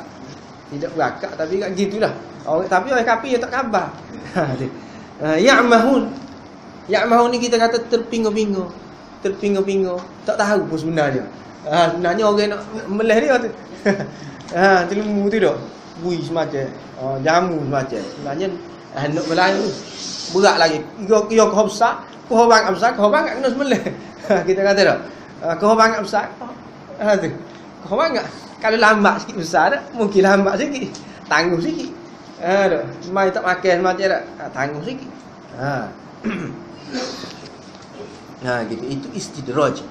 Tidak berakak tapi kat gitulah. Tapi orang kafir tak khabar. Ya'mahun. Ya'mahun ni kita kata terpinga-pinga. Terpinga-pinga. Tak tahu pun sebenarnya. Sebenarnya orang nak melih dia tu. Lembu tu dah. Bui semacam. Jamu semacam. Sebenarnya nak Melayu tu. Berat lagi. Ia kehobsak. Kehobang absak. Kehobang tak kena sembelih. Kita kata dah. Kehobang absak. Tu. Kehobang tak. Kalau lambat sikit besar tak. Mungkin lambat sikit. Tangguh sikit. Mai tak makan macam tak. Tangguh sikit. Gitu. Itu istidraj.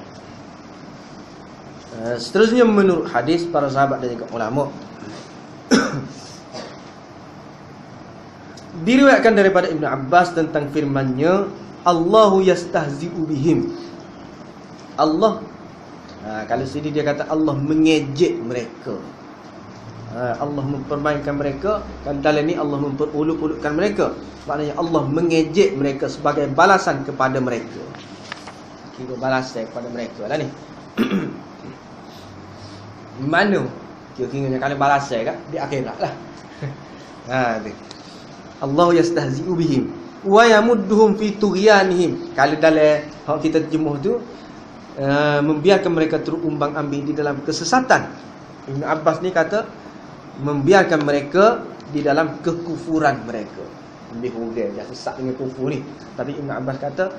Seterusnya menurut hadis para sahabat dan juga ulama. Diriwayatkan daripada Ibn Abbas tentang firman-Nya, Allahu yastahzi'u bihim. Allah kalau sini dia kata Allah mengejek mereka. Allah mempermainkan mereka. Kalau dalam ni Allah memperuluk-ulukkan mereka. Maknanya Allah mengejek mereka sebagai balasan kepada mereka. Kira balasan kepada mereka lah ni. Mana? Kira-kiranya kalau balasan kan di akhirat lah. Tu. Allah yastahzi'u bihim wa yamudduhum fi tughyanihim. Kalau dalam hak kita terjemuh tu membiarkan mereka terumbang-ambing di dalam kesesatan. Ibn Abbas ni kata membiarkan mereka di dalam kekufuran mereka. Lebih huraian dia sesat dengan kufur ni. Tapi Ibn Abbas kata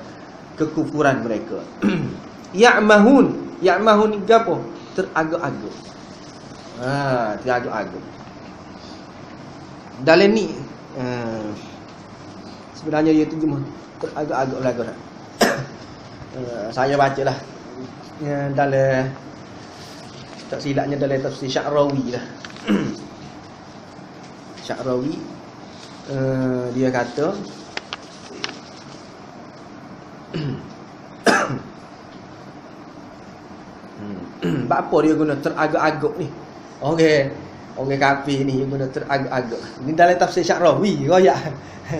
kekufuran mereka. Ya'mahun ni apa? Teragak-agak. Teragak-agak. Dalam ni sebenarnya dia terjemah teragak-agak belaka dah. Saya bacalah dalam tak silapnya dalam tafsir Sya'rawi lah. Sya'rawi Dia kata apa dia guna teragak-agak ni? Orang kafir ni dia guna teragak-agak. Ni dalam tafsir Sya'rawi royak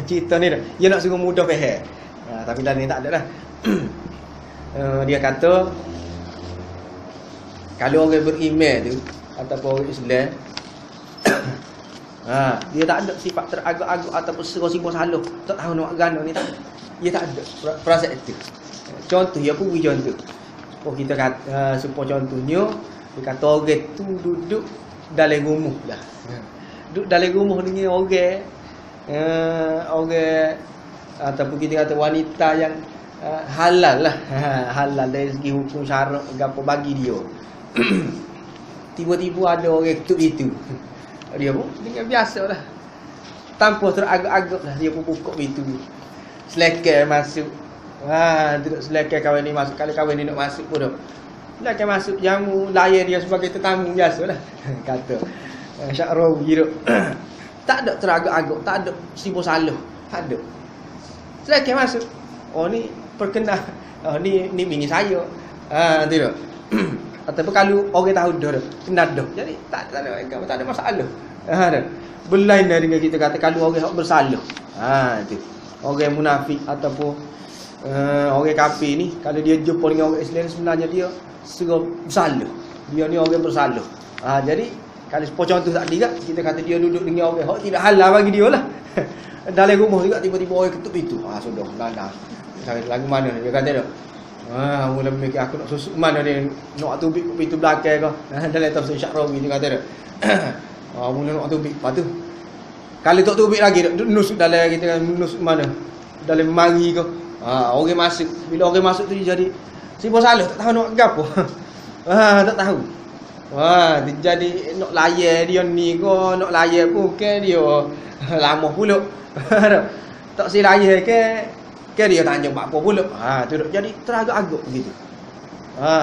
cerita ni dah. Dia nak suruh mudah faham. Tapi dalam ni tak ada dah. Dia kata kalau orang beriman tu ataupun orang Islam dia tak ada sifat teragak-agak ataupun serah-serah salah. Tak tahu nak gana ni tak. Dia tak ada perasaan itu. Contoh dia pun beri contoh. Kita kata supaya contohnya dia kata orang tu duduk dalam rumah dah. Duduk dalam rumah dengan orang ataupun kita kata wanita yang halal lah. Halal dari segi hukum syarak gapo bagi dia. Tiba-tiba ada orang ketuk itu. Dia pun dengan biasalah. Tanpa teragak-agak lah dia pun buka pintu. Selekai masuk. Duduk selekai kawan ni masuk. Kalau kawan ni nak masuk pun dah. Selekai masuk jamu layan dia sebagai tetamu biasalah. Kata Sya'rawi duk. Tak ada teragak-agak, tak ada sibuk salah. Tak ada. Selekai masuk. Oh ni perkenal. Ni bini saya. Tidak. Ataupun kalau orang tahu dah kenal dah. Jadi tak ada masalah. Berlain dengan kita kata kalau orang bersalah. Itu. Orang munafik ataupun orang kafir ni kalau dia jumpa dengan orang Islam sebenarnya dia serba bersalah. Dia ni orang bersalah. Jadi kalau contoh tadi kan kita kata dia duduk dengan orang hak tidak halal bagi dia lah. Dalam rumah juga tiba-tiba orang ketuk pintu. Sudah lana. Lagu mana dia kata dah. Mula mikir aku nak susuk mana dia nak tubik pintu belakang kau. Dalam tafsir Sya'rawi dia kata dah. Mula nak tubik. Lepas tu kalau tak tubik lagi nusuk dalam kita nusuk mana? Dalam mari kau. Orang masuk. Bila orang masuk tu dia jadi sibuk salah tak tahu nak gapo. Tak tahu. Dia jadi nak layan dia ni kau nak layan pun ke dia lama pula. Tak si layan ke dia tanya apa pula. Tu jadi teragak-agak begitu.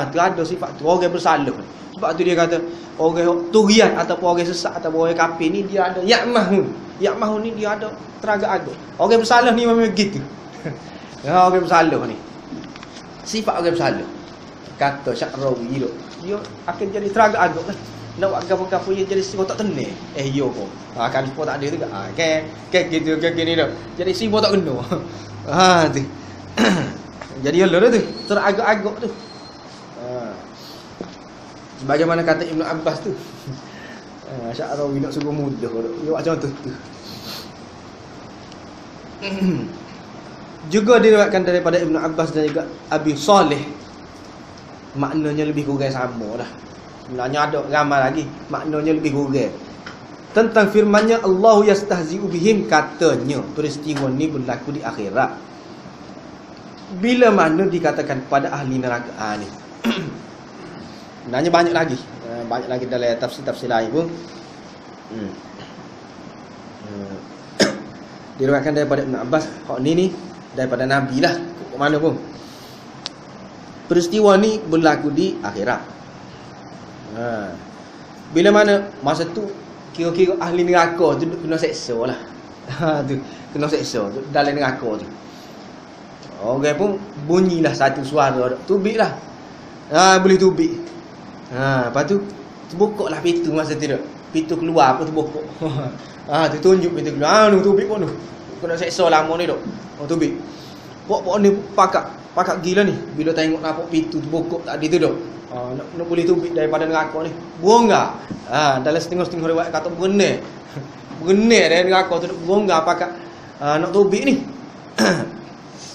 Tu ada sifat tu orang bersalah. Sebab tu dia kata orang turian ataupun orang sesat ataupun orang kafir ni dia ada ya'mahun. Ya'mahun ni dia ada teragak-agak. Orang bersalah ni memang begitu. Orang bersalah ni. Sifat orang bersalah. Kata Sya'rawi tu. Dia akan jadi teragak-agak lah. Nak buat gapo-gapo dia jadi sibuk tak tenang. Yo ko. Kan sibuk tak ada juga. Gitu gini dah. Jadi sibuk tak kena. Tu. Jadi Allah tu teragak-agak tu. Sebagaimana kata Ibn Abbas tu. Sya'rawi nak suruh mudah tu. Dia buat contoh tu. Juga diriwayatkan daripada Ibn Abbas dan juga Abi Saleh. Maknanya lebih kurang sama dah. Sebenarnya ada ramai lagi. Maknanya lebih kurang. Tentang firmannya Allahu yastahzi'u bihim, katanya peristiwa ni berlaku di akhirat. Bila mana dikatakan pada ahli neraka ni. Sebenarnya banyak lagi. Banyak lagi dalam tafsir-tafsir lain pun. Diriwayatkan daripada Ibn Abbas. Hak ni daripada Nabi lah. Ke mana pun. Peristiwa ni berlaku di akhirat. Bila mana masa tu kira-kira ahli neraka tu kena seksa lah. Tu kena seksa tu dalam neraka tu. Orang pun bunyilah satu suara, tubik lah. Boleh tubik. Lepas tu terbuka lah pintu masa tu. Pintu keluar apa terbuka. Tu tunjuk pintu keluar. Tubik pun tu. Kena seksa lama ni dok. Tubik. Pok-pok ni pakak gila ni. Bila tengok nampak pintu terbuka tadi tu dok. Nak boleh tubik daripada neraka ni. Berongga. Dalam setengah-setengah riwayat kata berenang. Berenang dari neraka tu berongga pakak nak tubik ni.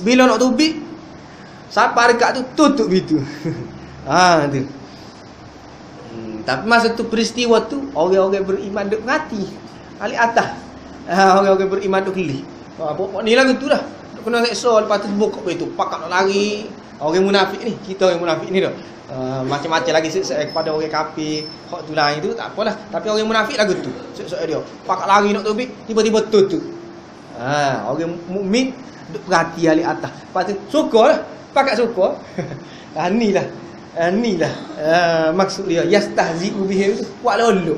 Bila nak tubik, siapa dekat tu tutup pintu. Tu. Tapi masa tu peristiwa tu orang-orang beriman duk mati. Alik atas. Orang-orang beriman duk kelih. Pokok ni lagu tu dah. Duk kena seksa lepas tu buka pintu, pakak nak lari. Orang munafik ni, kita orang munafik ni dah. Macam-macam lagi kepada orang kafir, hak tu lain tu tak apalah. Tapi orang munafik lagu tu. Seksa dia. Pakak lari nak tubik, tiba-tiba tutup. Orang mukmin duk perhati alik atas. Lepas tu syukurlah, pakak syukur. Inilah maksud dia yastahzi'u bihim tu. Buat lolok.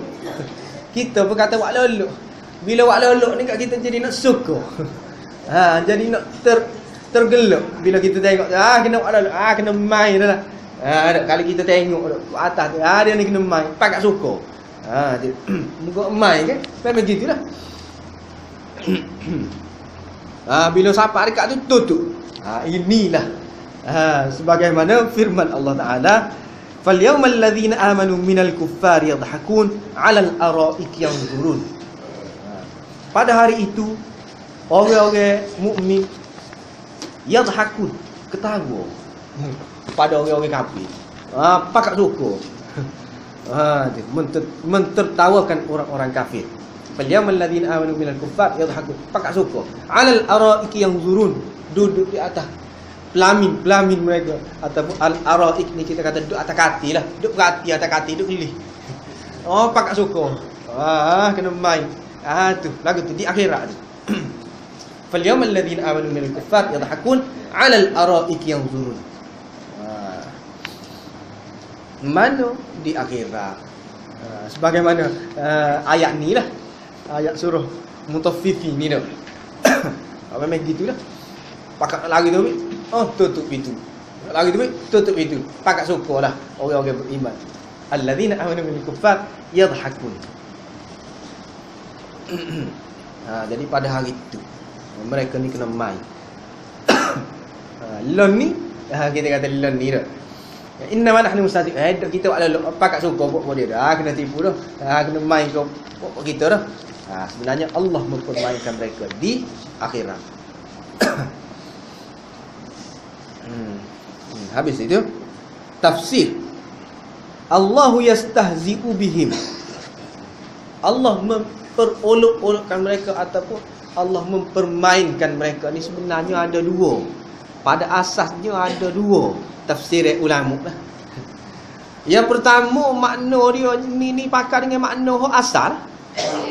Kita pun kata buat lolok. Bila wak lolok ni kat kita jadi nak suka. Jadi nak tergelak bila kita tengok kena wak lolok, kena main dah lah. Kalau kita tengok kat atas tu, dia ni kena main, pakat suka. Dia muka main kan. Memang gitulah. Bila siapa dekat tu tutup. Inilah sebagaimana firman Allah Taala, "Falyawmal ladzina amanu minal kuffari yadhakun 'alal ara'iki yanzurun." Pada hari itu orang-orang mukmin yadhakun, ketawa pada orang-orang kafir. Pakat suka. Mentertawakan orang-orang kafir. Falyawmal ladzina amanu minal kuffar yadhakun, pakat suka. 'Alal ara'iki yanzurun, duduk di atas pelamin mereka, ataupun al-ara'ik ni kita kata duduk atas kati lah, duduk berhati atas kati, duduk gelih. Pakat suka. Kena main. Tu lagu tu di akhirat tu. Falyawmal ladzina amanu minal kuffar yadhakun 'alal ara'iki yanzurun. Mana di akhirat. Sebagaimana ayat ni lah, ayat surah Mutaffifin ni dah. Memang gitulah. Pakat lagi tu, tutup pintu. Lagi tu, tutup pintu. Pakat sukalah orang-orang beriman. Alladzina amanu minal kuffar yadhakun. Jadi pada hari itu mereka ni kena main. Lon ni kita kata lon ni dah. Innama nahnu mustahzi'un. Kita buat lalu pakat suka buat dia dah. Kena tipu dah. Kena main ke buat kita dah. Sebenarnya Allah mempermainkan mereka di akhirat. Habis itu tafsir. Allahu yastahzi'u bihim. Allah memperolok-olokkan mereka ataupun Allah mempermainkan mereka ni sebenarnya ada dua. Pada asasnya ada dua tafsir ulama lah. Yang pertama makna dia ni pakar dengan makna asal.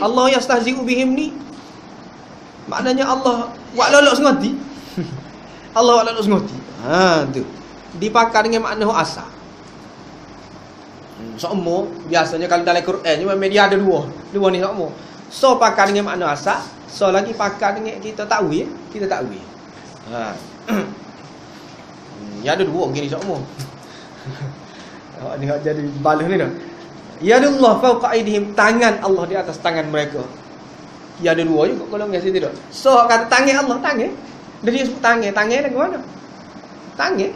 Allah yastahzi'u bihim ni maknanya Allah buat lolok sengoti. Allah buat lolok sengoti. Tu. Dipakar dengan makna asal. Semua biasanya kalau dalam Quran ni memang dia ada dua. Dua ni semua. So pakar dengan makna asal, so lagi pakar dengan kita takwil, kita takwil. Ya ada dua gini semua. Ni jadi balas ni dah. Ya Allah fauqa aidihim, tangan Allah di atas tangan mereka. Ya ada dua juga golongan situ dah. So kata tangan Allah, tangan. Dia sebut tangan dengan mana? Tangan.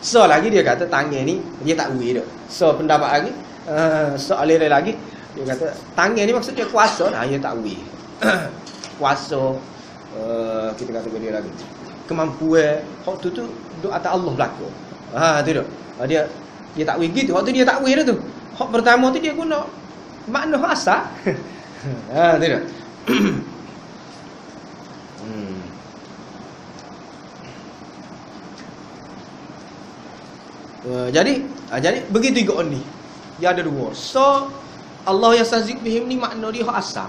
So lagi dia kata tangan ni dia takwil dah. So pendapat lagi soal lagi dia kata tangan ni maksudnya kuasa. Dia takwil. Kuasa kita kata dia lagi. Kemampuan waktu tu duk atas Allah berlaku. Tu dah. Dia takwil gitu. Waktu dia takwil tu. Hak pertama tu dia guna makna asal. Tu dah. Jadi begitu juga ni. Dia ada dua. So Allah yastahzi' bihim ni makna dia hak asal.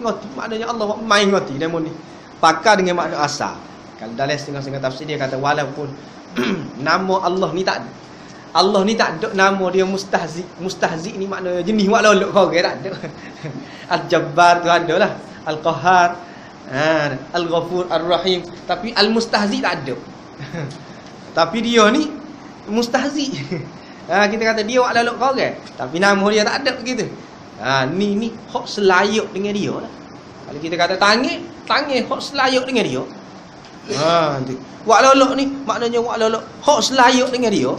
Ngerti maknanya Allah main ngerti demo ni. Pakar dengan makna asal. Kalau dalam setengah-setengah tafsir dia kata walaupun nama Allah ni tak ada. Allah ni tak ada nama dia mustahzi. Mustahzi ni makna jenis wak lolok kau tak ada. Al-Jabbar tu ada lah. Al-Qahhar, Al-Ghafur, Ar-Rahim. Tapi Al-Mustahzi tak ada. Tapi dia ni mustahzi. Kita kata dia wak lolok kau tapi nama dia tak ada begitu. Ni hak selayuk dengan dia lah. Kalau kita kata tangan hak selayuk dengan dia. Wak lolok ni maknanya wak lolok hak selayuk dengan dia.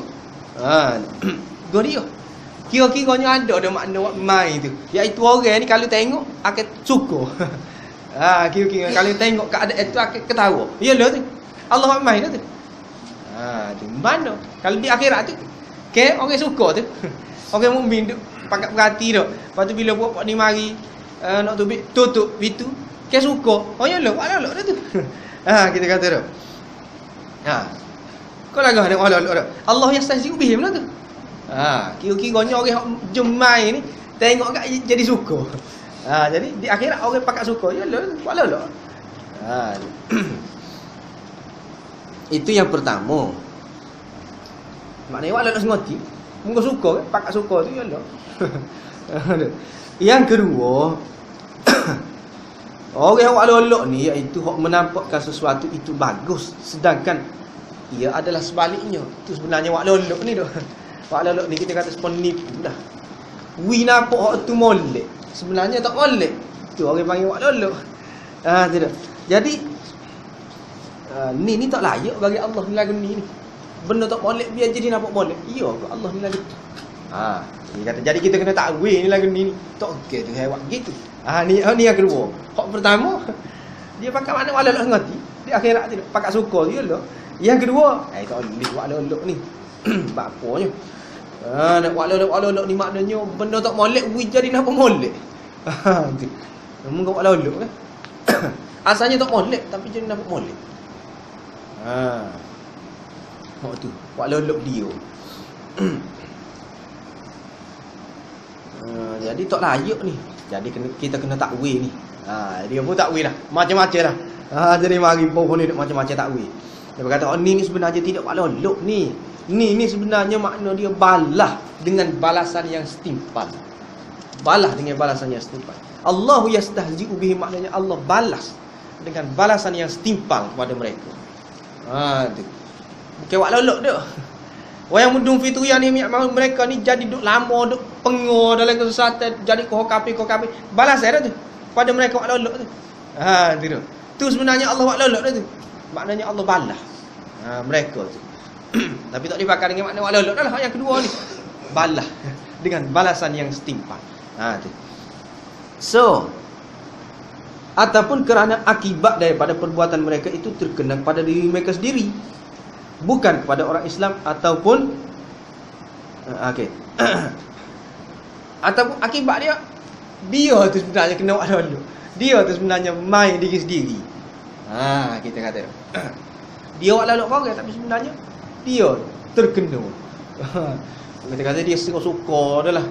Gua dia. Kira-kiranya ada makna wak mai tu. Iaitu orang ni kalau tengok akan suka. Kira-kira kalau tengok keadaan itu akan ketawa. Iyalah tu. Allah wak mai tu. Tu mana? Kalau di akhirat tu orang suka tu. Orang mukmin tu pakat berhati dah. Lepas tu bila buat ni mari nak tutup pintu, suka. Iyalah wak lolok dah tu. Kita kata dah. Kau lagah dengan Allah dah. Allah yastahzi'u bihim lah tu. Kira-kiranya orang jemai ni tengok kat jadi suka. Jadi di akhirat orang pakat suka. Yalah, wak lolok. Itu yang pertama. Maknanya wak lolok sengoti. Mungkin suka kan? Pakat suka tu yalah. Yang kedua Orang yang walolok ni iaitu hok menampakkan sesuatu itu bagus, sedangkan ia adalah sebaliknya. Itu sebenarnya walolok ni tu. Walolok ni kita kata sepon nipu dah. Wi nampak hok tu molek, sebenarnya tak molek. Tu orang panggil walolok. Tidak. Jadi ni tak layak bagi Allah ni lagu ni. Benda tak molek biar jadi nampak molek. Ya ke Allah ni lagu. Dia kata jadi kita kena takwil ni lagu ni. Tak okey tu hewak gitu. Ni yang kedua. Hak pertama dia pakai mana walolok ngerti. Di akhirat tu pakai suka dia lah. Yang kedua, tak boleh walolok ni. Bapanya. Nak walolok ni maknanya benda tak molek jadi nampak molek. Tu. Namun kau walolok kan. Asalnya tak molek tapi jadi nampak molek. Tu, walolok dia. Jadi tak layak ni. Jadi kita kena takwil ni. Dia pun takwil lah. Macam-macam lah. Jadi mari pohon ni macam-macam takwil. Dia berkata, ni sebenarnya tidak walolok ni. Ni sebenarnya makna dia balah dengan balasan yang setimpal. Balah dengan balasan yang setimpal. Allahu yastahzi'u bihi maknanya Allah balas dengan balasan yang setimpal kepada mereka. Tu. Bukan walolok dia. Orang mudung fitriyah ni mereka ni jadi duk lama duk pengur dalam kesesatan, jadi kau kafir. Balas saya tu pada mereka walolok tu. Tu. Tu sebenarnya Allah walolok tu. Maknanya Allah balas mereka tu. Tapi tak dipakai dengan makna walolok dah lah yang kedua ni. Balas dengan balasan yang setimpal. Tu. So, ataupun kerana akibat daripada perbuatan mereka itu terkena pada diri mereka sendiri, bukan kepada orang Islam ataupun ataupun akibat dia tu sebenarnya kena walolok. Dia tu sebenarnya main diri sendiri. Kita kata dia walolok orang tapi sebenarnya dia terkena. Kita kata dia suka dah lah.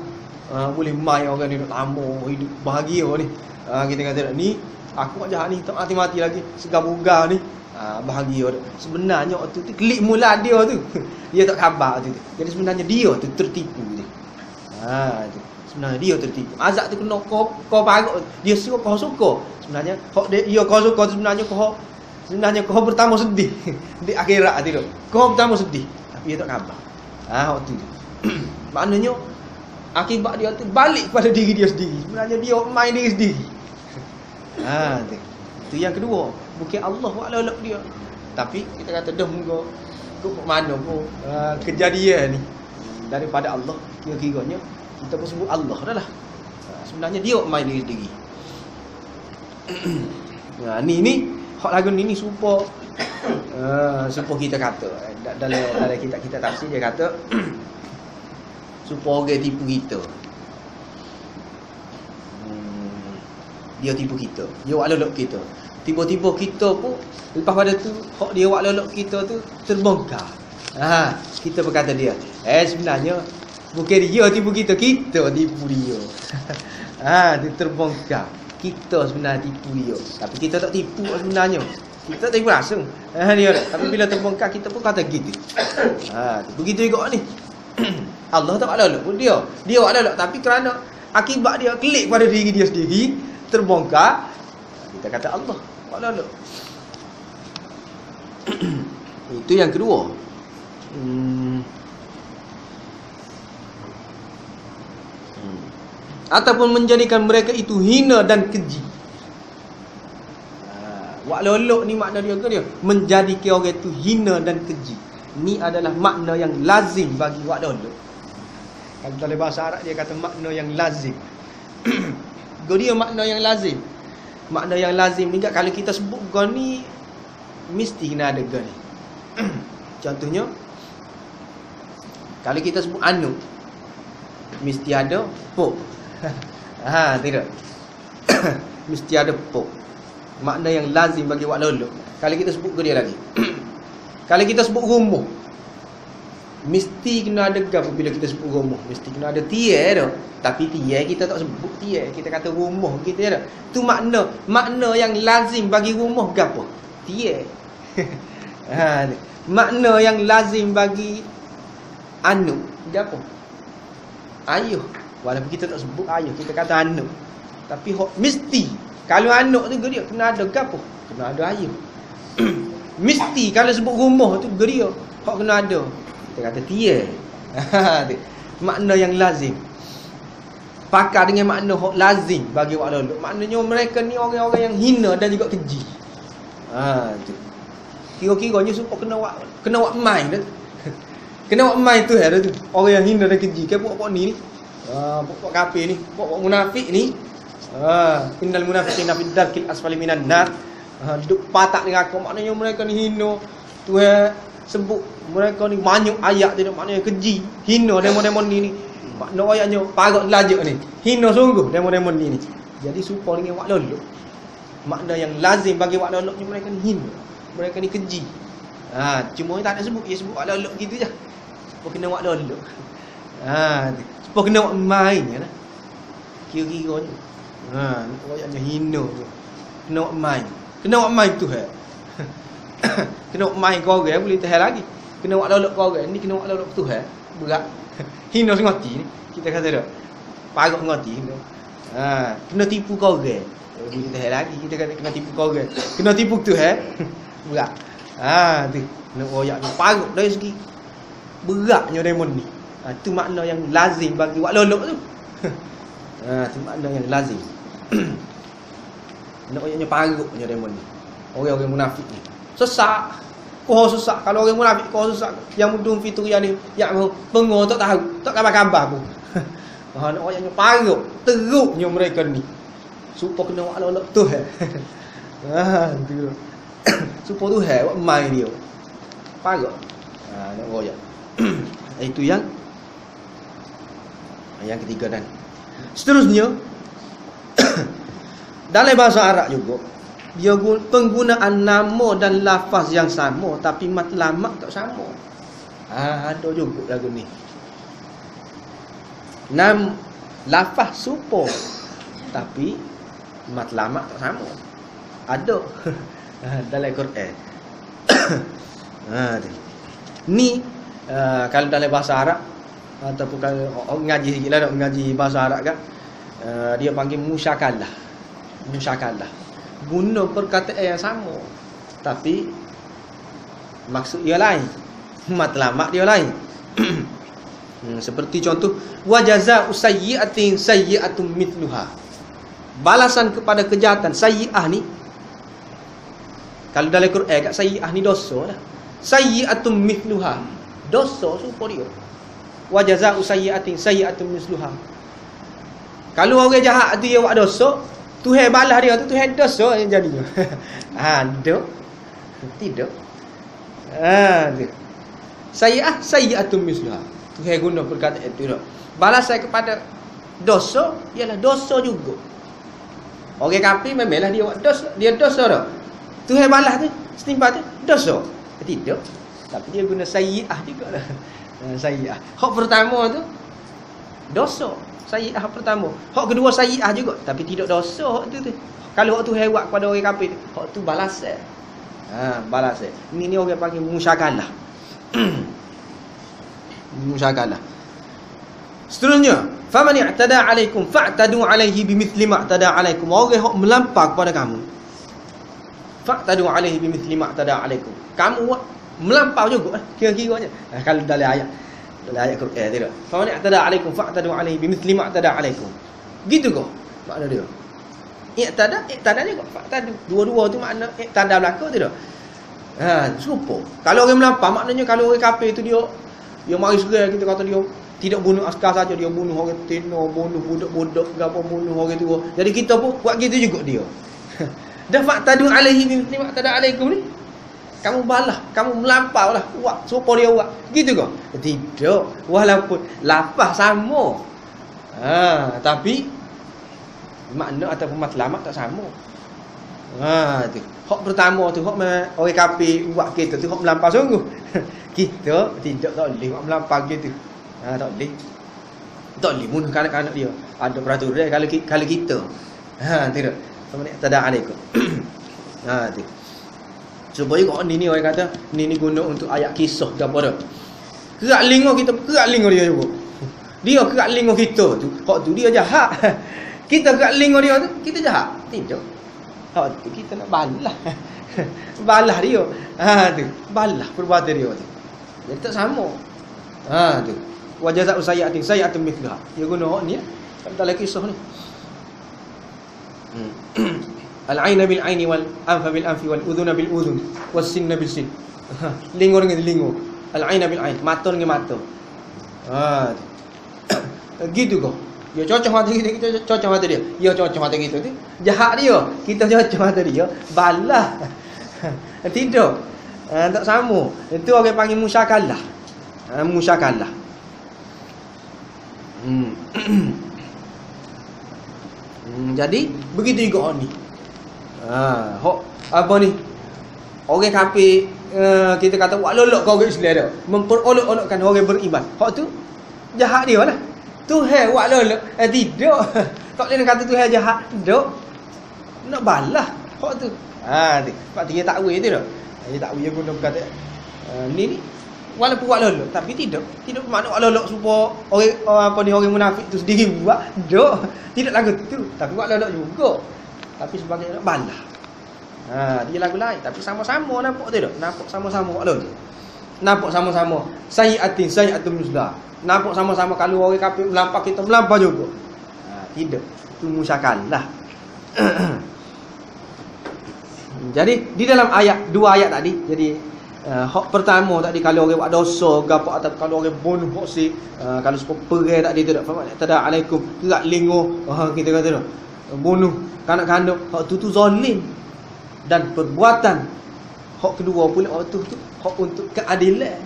Boleh main orang ni duduk lama, hidup bahagia ni. Kita kata ni aku mak jahat ni tak mati-mati lagi, segar-bugar ni. Bahagia dah. Sebenarnya waktu tu klik mula dia tu. Dia tak khabar tu. Jadi sebenarnya dia tu tertipu dia. Tu. Sebenarnya dia tertipu. Azab tu kena kau parut. Dia suka kau suka. Sebenarnya kau suka tu sebenarnya kau bertambah sedih di akhirat tu. Kau bertambah sedih tapi dia tak khabar. Waktu tu. Maknanya akibat dia tu balik pada diri dia sendiri. Sebenarnya dia main diri sendiri. Tu. Itu yang kedua. Bukan Allah walolok dia. Tapi kita kata dah muka mana pun kejadian ni daripada Allah, kira-kiranya kita pun sebut Allah dah lah. Sebenarnya dia main diri sendiri. Ni hak lagu ni supaya kita kata dalam kita tafsir dia kata supaya orang tipu kita. Dia tipu kita. Dia walolok kita. Tiba-tiba kita pun lepas pada tu hak dia walolok kita tu terbongkar. Kita berkata dia, sebenarnya bukan dia tipu kita tipu dia. Dia terbongkar. Kita sebenarnya tipu dia. Tapi kita tak tipu sebenarnya. Kita tak tipu langsung. Tapi bila terbongkar kita pun kata gitu. Begitu juga ni. Allah tak walolok pun dia. Dia walolok tapi kerana akibat dia klik pada diri dia sendiri, terbongkar, kita kata Allah walolok. Itu yang kedua. Ataupun menjadikan mereka itu hina dan keji. Walolok ni makna dia ke dia? Menjadikan orang itu hina dan keji. Ni adalah makna yang lazim bagi walolok. Kalau dalam bahasa Arab dia kata makna yang lazim. Dia makna yang lazim. Makna yang lazim ni kalau kita sebut gol ni mesti kena ada gol ni. Contohnya kalau kita sebut anu mesti ada po. Tidak. Mesti ada po. Makna yang lazim bagi walolok. Kalau kita sebut ke dia lagi. Kalau kita sebut rumah mesti kena ada gap bila kita sebut rumah. Mesti kena ada tiai dah. Tapi tiai kita tak sebut tiai. Kita kata rumah kita dah. Tu makna yang lazim bagi rumah gapo? Tiai. Makna yang lazim bagi anu gapo? Ayuh. Walaupun kita tak sebut ayuh, kita kata anu. Tapi hok mesti kalau anak tu dia kena ada gapo? Kena ada ayah. Mesti kalau sebut rumah tu dia hok kena ada. Kita kata tiya. Makna yang lazim. Pakar dengan makna hok lazim bagi wak lolok. Maknanya mereka ni orang-orang yang hina dan juga keji. Tu. Kira-kiranya supaya kena wak mai dah. Kena wak mai tu tu. Orang yang hina dan keji. Kayak buat ni. Buat kafir ni, buat munafik ni. Innal munafiqina fid darkil asfali minan nar. Duk patak dengan aku, maknanya mereka ni hina. Tuhan sebut mereka ni banyak ayat dia, maknanya keji, hina demon-demon ni. Makna ayatnya parut lajak ni. Hina sungguh demon-demon ni. Jadi supaya dengan wak lolok. Makna yang lazim bagi wak lolok ni mereka ni hina. Mereka ni keji. Cuma tak nak sebut, dia sebut wak lolok gitu je. Supaya kena wak lolok. Supaya kena wak main lah. Kira-kiranya. Ayatnya hina tu. Kena wak main. Kena wak main tu kena wak main kau orang boleh tahan lagi. Kena wak lolok kau orang ni, kena wak lolok tu berat. Hina ngoti ni. Kita kata dah. Parut ngoti hina. Kena tipu kau orang. Boleh tahan lagi. Kita kata kena tipu kau orang. Kena tipu tu berat. Tu. Kena royak ni parut dari segi beratnya demon ni. Tu makna yang lazim bagi wak lolok tu. Tu makna yang lazim. Nak ayatnya parutnya demon ni. Orang-orang munafik ni. Sesak. Kau sesak. Kalau orang munafik kau sesak. Yang mudung fituria ni. Yang pengoh tak tahu. Tak kabar-kabar pun. Nak ayatnya parut. Teruknya mereka ni. Supaya kena wak lolok tu tu. Supaya tu wak main dia. Parut. Nak royak. Itu yang ketiga dan seterusnya dalam bahasa Arab juga dia penggunaan nama dan lafaz yang sama tapi matlamat tak sama. Ada juga lagu ni. Lafaz serupa tapi matlamat tak sama. Ada dalam Quran. Ni kalau dalam bahasa Arab ataupun kalau orang ngaji sikit lah, nak mengaji bahasa Arab kan, dia panggil musyakalah. Guna perkataan yang sama tapi maksud dia lain, matlamat dia lain. Seperti contoh wa jazaa'u sayyi'atin sayyi'atun mithluha. Balasan kepada kejahatan sayyi'ah ni, kalau dalam Quran kat sayyi'ah ni dosa lah. Sayyi'atun mithluha, dosa serupa dia. Wa jazaa'u sayyi'atin sayyi'atun mithluha. Kalau orang jahat tu dia buat dosa, Tuhan balas dia tu, Tuhan dosa yang jadinya. Ada. Tidak. Sayyi'atun misluha. Tuhan guna perkataan itu dah. Balasan kepada dosa ialah dosa juga. Orang kafir memanglah dia buat dosa, dia dosa dah. Tuhan balas tu, setimpal tu dosa. Tidak. Tapi dia guna sayyi'ah juga dah. Sayyi'ah. Hak pertama tu dosa. Sayyi'ah pertama. Hak kedua sayyi'ah juga tapi tidak dosa hak tu. Kalau hak tu hewat kepada orang kafir, hak tu balasan. Balasan. Ini orang panggil musyakalah. Musyakalah. Seterusnya, faman i'tada 'alaikum fa'tadu 'alaihi bimithli ma i'tada 'alaikum. Orang hak melampau kepada kamu, fa'tadu 'alaihi bimithli ma i'tada 'alaikum. Kamu melampau juga kira-kiranya. Kalau dalam ayat Quran tidak. Fa man i'tada 'alaikum fa'tadu 'alaihi bimithli ma i'tada 'alaikum. Gitu kau makna dia. I'tada juga fa'tadu. Dua-dua tu makna i'tada belaka tidak. Serupa. Kalau orang melampau maknanya kalau orang kafir tu dia mari serai, kita kata dia tidak bunuh askar saja, dia bunuh orang tino, bunuh budak-budak, gapo bunuh orang tua. Jadi kita pun buat gitu juga dia. Dah fa'tadu 'alaihi bimithli ma i'tada 'alaikum ni. Kamu balah, kamu melampau lah. Buat, serupa dia buat. Gitu ke? Tidak. Walaupun lafaz sama. Tapi makna ataupun matlamat tak sama. Tu. Hak pertama tu, hak orang kafir buat kita tu, hak melampau sungguh. Kita tidak tak boleh buat melampau gitu. Tak boleh. Tak boleh bunuh kanak-kanak dia. Ada peraturan kalau kita. Tidak. Sama ni tak ada alaikum. Tu. Supaya kau ni orang kata ni guna untuk ayat kisah ke apa dah. Kerak lingo kita, kerak lingo dia juga. Dia kerak lingo kita tu. Hak tu dia jahat. Kita kat lingkungan dia tu, kita jahat. Tidak. Tu kita nak balas. Balas dia. Tu. Balas perbuatan dia tu. Jadi tak sama. Tu. Wa jazaa'u sayyi'atin mithlaha. Dia guna hak ni dalam kisah ni. Al-'aina bil 'aini wal anfa bil anfi wal udhuna bil udhun was sinna bil sin. Lingur dengan lingur. Al-'aina bil 'ain, mata dengan mata. Gitu kok. Dia cocok mata kita cocok mata dia. Dia cocok mata kita tu. Jahat dia. Kita cocok mata dia. Balas. Tidak. Tak sama. Itu orang panggil musyakalah. Musyakalah. Jadi begitu juga ni. Apa ni? Orang kafir kita kata buat lolok kau orang Islam dah. Memperolok-olokkan orang beriman. Hak tu jahat dia lah. Tuhan buat lolok. Tidak. Tak boleh kata Tuhan jahat. Tidak. Nak balas. Hak tu. Tu. Sebab dia takwil tu dah. Dia takwil dia guna kata ni walaupun buat lolok tapi tidak bermakna buat lolok supaya orang munafik tu sendiri buat. Tidak lagu tu. Tapi buat lolok juga. Tapi sebagai nak balas. Dia lagu lain tapi sama-sama nampak tu tak? Nampak sama-sama buat lolok. Nampak sama-sama sayyi'atun muslah. Nampak sama-sama kalau orang kafir melampau kita melampau juga. Tidak. Itu musyakalah. Jadi di dalam ayat dua ayat tadi, jadi hak pertama tadi kalau orang buat dosa gapo atau kalau orang bunuh hak kalau sebab perai tadi tu tak faham tak alaikum gerak linguh kita kata tu bunuh kanak-kanak hak tu zalim dan perbuatan hak kedua pula hak tu hak untuk keadilan.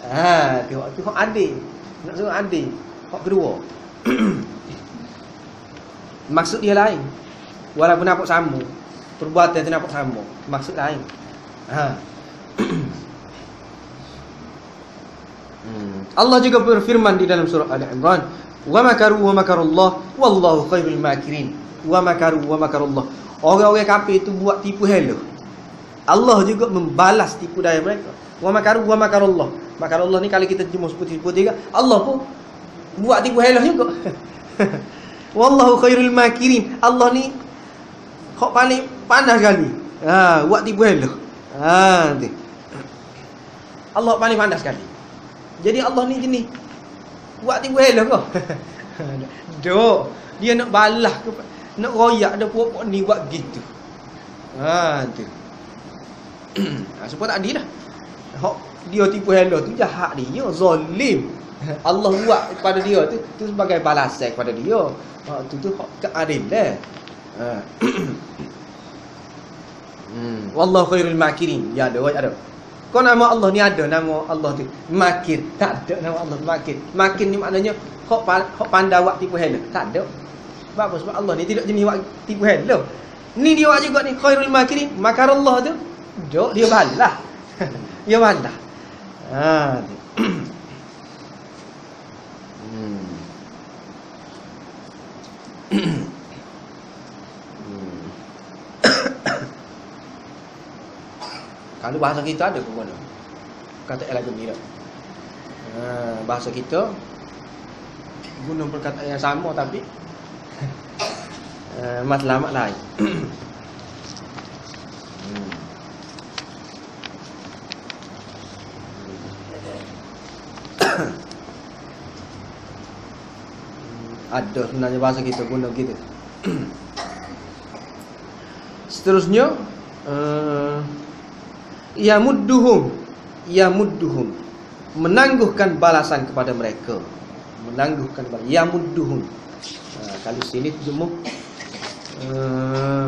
Hak tu hak adil. Nak suruh adil. Hak kedua. Maksud dia lain. Walaupun nampak sama, perbuatan tu nampak sama, maksud lain. Allah juga berfirman di dalam surah Ali Imran, "Wa makaru wa makarullah wallahu khairul makirin." Wa makaru wa makarullah. Orang-orang kafir itu buat tipu hela. Allah juga membalas tipu daya mereka. Wa makaru wa makarullah. Makarullah ni kalau kita terjemah seputih-putih kan, Allah pun buat tipu hela juga. Wallahu khairul makirin. Allah ni hak paling pandai sekali. Buat tipu hela. Tu. Allah paling pandai sekali. Jadi Allah ni jenis buat tipu hela ke? Dok, dia nak balas ke, nak royak ada puak-puak ni buat gitu. Tu. Sebab tak adil lah. Hak dia tipu hela tu jahat dia, zalim. Allah buat kepada dia tu sebagai balasan kepada dia. Tu hak keadilan. Wallahu khairul makirin. Ya ada. Kau nama Allah ni ada nama Allah tu makir. Tak ada nama Allah makir. Makir ni maknanya hak pandai buat tipu hela. Tak ada. Sebab apa? Sebab Allah ni tidak jenis buat tipu hela. Ni dia buat juga ni khairul makirin. Makarallah tu dia balas. Dia balas. Kalau bahasa kita ada ke mana? Kata lagu ni dah. Bahasa kita guna perkataan yang sama tapi matlamat lain. Ada sebenarnya bahasa kita guna gitu. Seterusnya yamudduhum menangguhkan balasan kepada mereka. Yamudduhum. Kalau sini terjemah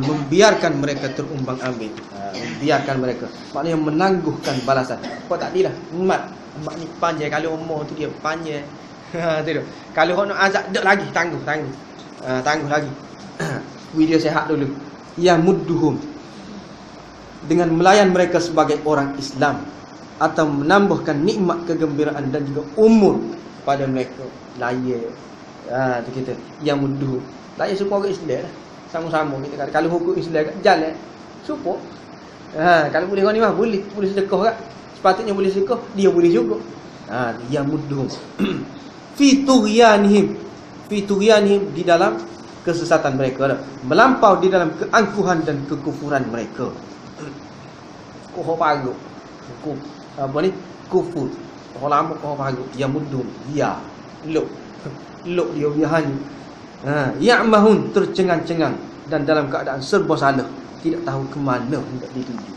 membiarkan mereka terumbang-ambing. Membiarkan mereka. Maknanya menangguhkan balasan. Kau tak adilah. Mak ni panjang kalau umur tu dia panjang. Tu. Kalau kau nak azab dak lagi tangguh lagi. Video sehat dulu. Yamudduhum dengan melayan mereka sebagai orang Islam atau menambahkan nikmat kegembiraan dan juga umur pada mereka. Layak. Tu kita yang muduh. Layak semua orang Islam lah. Sama-sama kita kata. Kalau hukum Islam kat jalan support. Kalau boleh orang ni mah boleh sedekah kat. Sepatutnya boleh sedekah, dia boleh juga. Yang muduh. Fi tughyanihim di dalam kesesatan mereka, melampau di dalam keangkuhan dan kekufuran mereka. Kau pagu, apa ni? Kufur. Kau lama kau pagu, ya mudum, dia luk dia hanya. Ya'mahun, tercengang-cengang dan dalam keadaan serba salah, tidak tahu ke mana hendak dituju.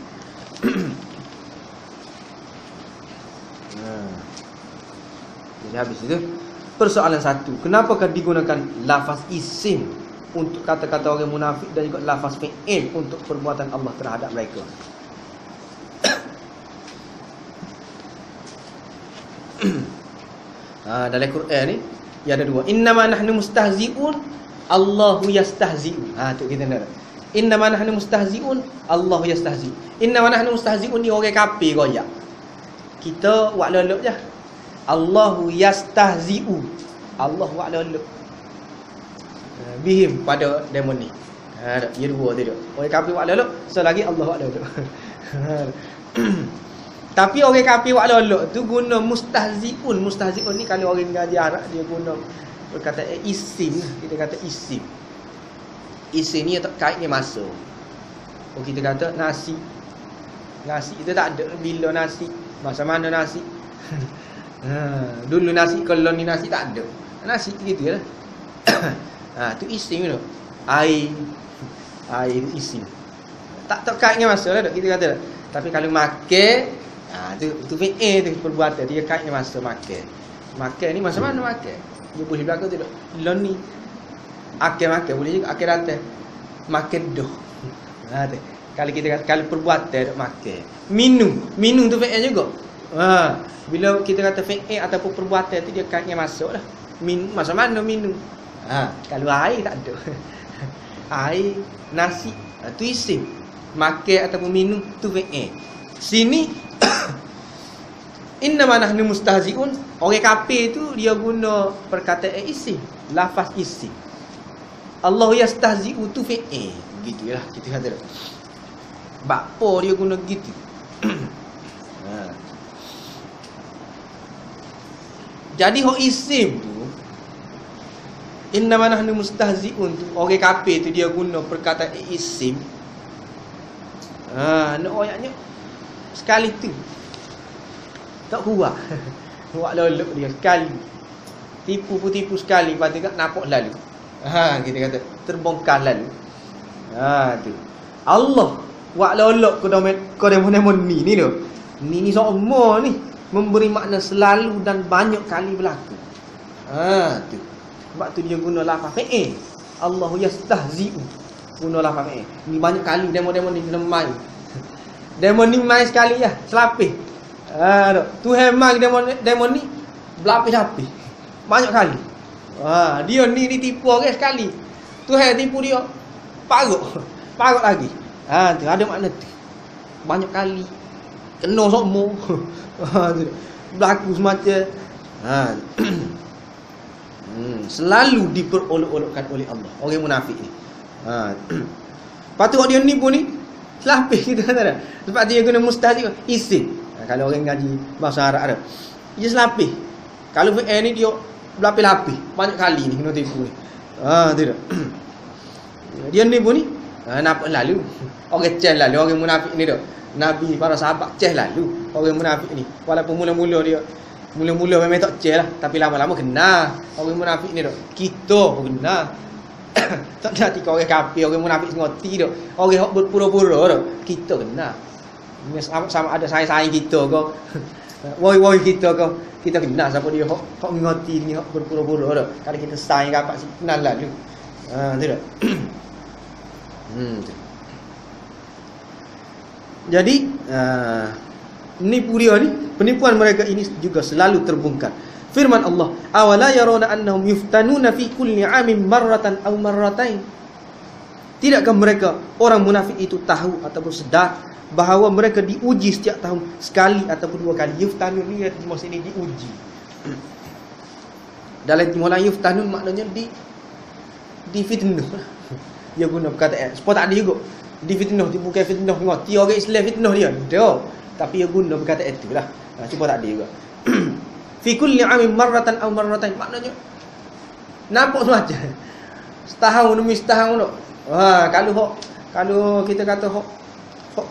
Jadi habis itu persoalan satu, kenapakah digunakan lafaz isim untuk kata-kata orang munafik dan juga lafaz fi'il untuk perbuatan Allah terhadap mereka? Dalam Quran ni dia ada dua. Innama nahnu mustahzi'un, Allahu yastahzi'u. Tu kita nak. Innama nahnu mustahzi'un, Allahu yastahzi'u. Innama nahnu mustahzi'un ni orang kafir royak. Kita buat lolok je. Allahu yastahzi'u. Allah buat lolok. Bihim pada demon ni. Dia dua tu dia. Orang kafir buat lolok, selagi Allah buat lolok. Tapi orang kafir buat lolok tu guna mustahzi'un. Mustahzi'un ni kalau orang ngaji Arab dia guna perkataan isim. Kita kata isim. Isim ni tak kaitnya masuk. Kita kata nasi. Nasi itu tak ada bila nasi. Masa mana nasi? Dulu nasi, kalau ni nasi tak ada. Nasi gitu lah. Tu isim tu. Air itu isim. Tak kaitnya masuk lah kita kata. Tapi kalau makan, tu fi'il tu perbuatan dia kaitnya masa makan. Makan ni masa mana makan? Dia boleh belakang tu tak. Lon ni makan boleh juga akal datang. Makan dah. Tu. Kalau kita kata kalau perbuatan tak makan. Minum tu fi'il juga. Bila kita kata fi'il ataupun perbuatan tu dia kaitnya masuklah. Masa mana minum? Kalau air tak ada. Air, nasi, tu isim. Makan ataupun minum tu fi'il. Sini innama nahnu mustahzi'un, orang kafir tu dia guna perkataan isim, lafaz isim. Allah yastahzi'u tu fi'il. Gitulah kita kata. Bakpo dia guna gitu. Jadi hok isim tu innama nahnu mustahzi'un tu orang kafir tu dia guna perkataan isim. Nak ayatnya sekali tu tak kuat. Buat lolok dia sekali. Tipu sekali, lepas tu nampak lalu. Kita kata terbongkar lalu. Tu. Allah buat lolok ke demon ni tu. Ni semua ni memberi makna selalu dan banyak kali berlaku. Tu. Sebab tu dia guna lafaz fi'il. Allahu yastahzi'u. Guna lafaz fi'il. Ni banyak kali demon ni kena main. Demon ni main sekali lah, selapis. Tuhan mai demon ni berlapis-lapis. Banyak kali. Dia ni ditipu orang sekali. Tuhan tipu dia parut lagi. Tu ada makna tu. Banyak kali. Kena semua. Berlaku semacam selalu diperolok-olokkan oleh Allah orang munafik ni. Patut dia nipu ni selapis kita kata. Sebab dia guna mustahzi isim. Kalau orang ngaji bahasa Arab ada. Dia selapis. Kalau fi'il ni dia berlapis-lapis. Banyak kali ni kena tipu ni. Tidak. Dia nipu ni nampak lalu. Orang ceh lalu orang munafik ni dah. Nabi para sahabat ceh lalu orang munafik ni. Walaupun mula-mula memang tak ceh lah, tapi lama-lama kena orang munafik ni dah. Kita pun kena. Tak ada tiga orang kafir, orang munafik ngoti dah. Orang hok berpura-pura dah. Kita kena. Sama ada saing-saing kita ke. Woi kita ke. Kita kena siapa dia hok ngoti ni hok berpura-pura dah. Kalau kita saing rapat kenal lalu. Tidak. Jadi penipuan mereka ini juga selalu terbongkar. Firman Allah, awala yarawna annahum yuftanuna fi kulli 'amin marratan aw marratain. Tidakkah mereka orang munafik itu tahu ataupun sedar bahawa mereka diuji setiap tahun sekali ataupun dua kali. Yuftanun ni maksud ini diuji. Dalam timur yuftanun maknanya difitnah. Dia guna perkataan supaya tak ada juga difitnah, bukan fitnah ngoti orang Islam fitnah dia. Dah. Tapi dia guna perkataan itulah. Supaya tak ada juga. Fi kulli 'amin marratan aw marratain, maknanya nampak semacam Setahun demi setahun tu. Kalau kita kata hok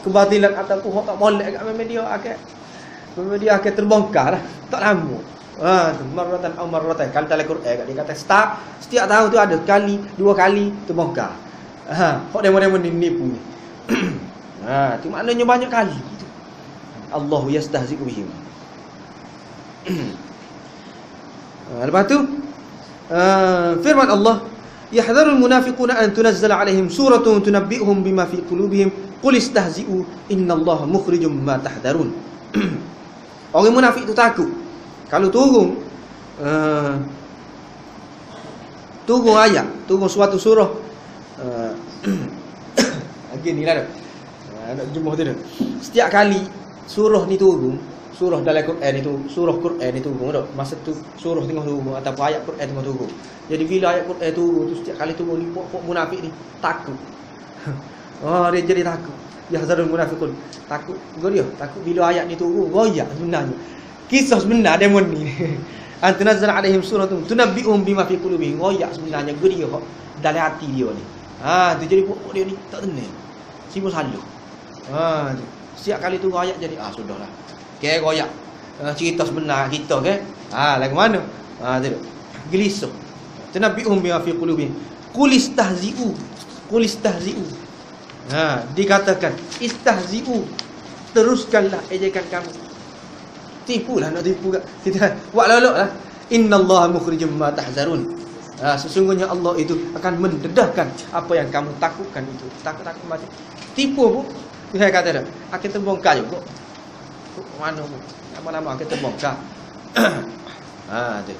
kebatilan ataupun hok tak molek kat media akan terbongkar lah. Tak lama. Tu marratan au marratan. Kalau dalam Quran kat dia kata setiap tahun tu ada sekali, 2 kali terbongkar. Hok demo-demo ni nipu ni. Tu maknanya banyak kali gitu. Allahu yastahzi'u bihim. Lepas tu firman Allah, yahdharul munafiquna an tunazzala alaihim suratun tunabbi'uhum bima fi qulubihim qul istahzi'u innallaha mukhrijum ma tahdharun. Orang munafik tu takut kalau turun ayat, turun suatu surah lagi ni lah nak jumpa tu dah. Setiap kali surah ni turun, surah dalam Quran itu, surah Quran itu turun tak? Masa tu surah tengah turun ataupun ayat Quran tengah turun. Jadi bila ayat Quran turun tu setiap kali turun ni pok munafik ni takut. Dia jadi takut. Yahzarul munafiqun. Takut dia, takut bila ayat ni turun. Royak sebenarnya. Kisah sebenar demon ni. Antunazzal alaihim suratun tunabbi'uhum bima fi qulubihim. Royak sebenarnya dia dalam hati dia ni. Tu jadi pok dia ni tak tenang. Sibuk salah. Setiap kali turun ayat jadi sudahlah. Okey royak. Cerita sebenar kita ke? Lagu mana? Tu gelisah. Tunabbi'uhum bima fi qulubihim. Qul istahzi'u. Dikatakan istahzi'u, teruskanlah ejekan kamu. Tipulah, nak tipu kat kita. Buat loloklah. Innallaha mukhrijum ma tahzarun. Sesungguhnya Allah itu akan mendedahkan apa yang kamu takutkan itu. Takut-takut mati. Tipu pun saya kata dah, akan terbongkar juga. Mana pun lama-lama akan terbongkar. Tu.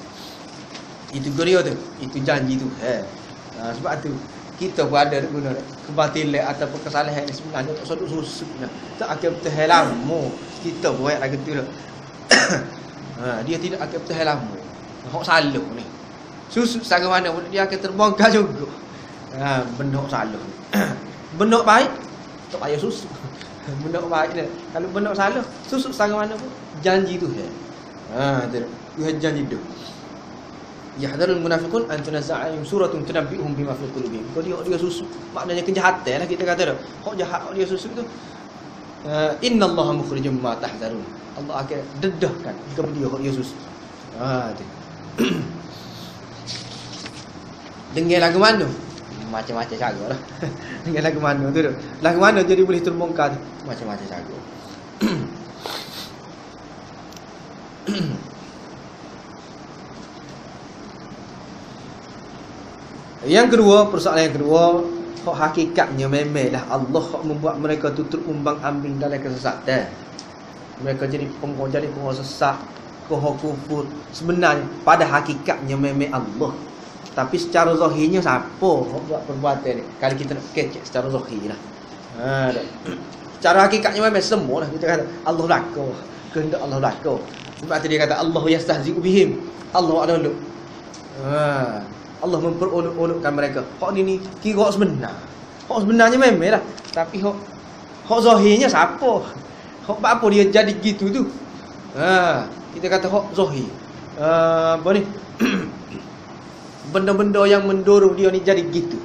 Itu geria tu, itu janji tu. Sebab tu kita pun ada guna kebatilan ataupun kesalahan ni sebenarnya tak sodok susuk dah. Tak akan bertahan lama. Kita buat lagu tu dah. Dia tidak akan bertahan lama. Hok salah ni. Susuk sangat mana pun dia akan terbongkar juga. Benda hok salah. Benda baik tak payah susuk. Benda baik ni. Kalau benda salah, susuk sangat mana pun janji tu. Tu janji tu. Yahdharul munafiqun an tunazzala alaihim suratun tunabbi'uhum bima fi qulubihim. Kalau dia susuk, maknanya kejahatan lah kita kata dah. Hok jahat hok dia susuk tu. Innallaha mukhrijum ma tahdharun. Allah akan dedahkan kepada dia hok dia susuk. Tu. Dengar lagu mana? Macam-macam cara lah. Dengar lagu mana tu dah. Lagu mana jadi boleh terbongkar tu? Macam-macam cara. Yang kedua, persoalan yang kedua, hak hakikatnya memanglah Allah hak membuat mereka tutup umbang-ambing dalam kesesatan. Mereka jadi penguasa sesat, kufur. Sebenarnya pada hakikatnya memang Allah. Tapi secara zahirnya siapa hak buat perbuatan ni? Kalau kita nak kecek secara zahir lah. Secara hakikatnya memang semualah kita kata Allah laku, kehendak Allah laku. Sebab tu dia kata Allah yastahzi'u bihim. Allah ada Allah memperolok-olokkan mereka. Hak ni kira hak sebenar. Hak sebenarnya memanglah. Tapi hak zahirnya siapa? Hak apa dia jadi gitu tu? Kita kata hak zahir. Apa ni? Benda-benda yang mendorong dia ni jadi gitu.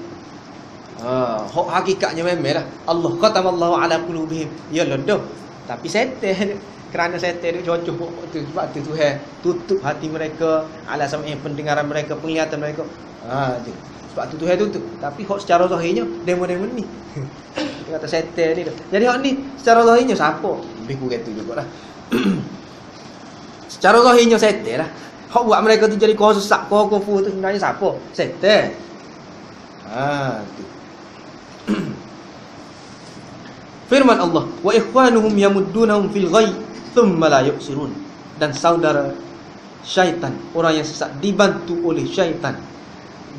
Hak hakikatnya memanglah. Allah khatamallahu ala qulubihim. Yalah dah. Tapi setan kerana setan dia cocok tu sebab tu Tuhan tutup hati mereka, ala sam'in pendengaran mereka, penglihatan mereka. Tu. Sebab tu Tuhan tutup. Tapi hak secara zahirnya demo-demo ni. Dia kata setan ni dah. Jadi hak ni secara zahirnya siapa? Lebih kurang tu jugalah. Secara zahirnya setan lah. Hak buat mereka tu jadi kuasa sesat, kuasa kufur tu sebenarnya siapa? Setan. Tu. Firman Allah, wa ikhwanuhum yamuddunahum fil ghayy thumma la yuqsirun. Dan saudara syaitan, orang yang sesat dibantu oleh syaitan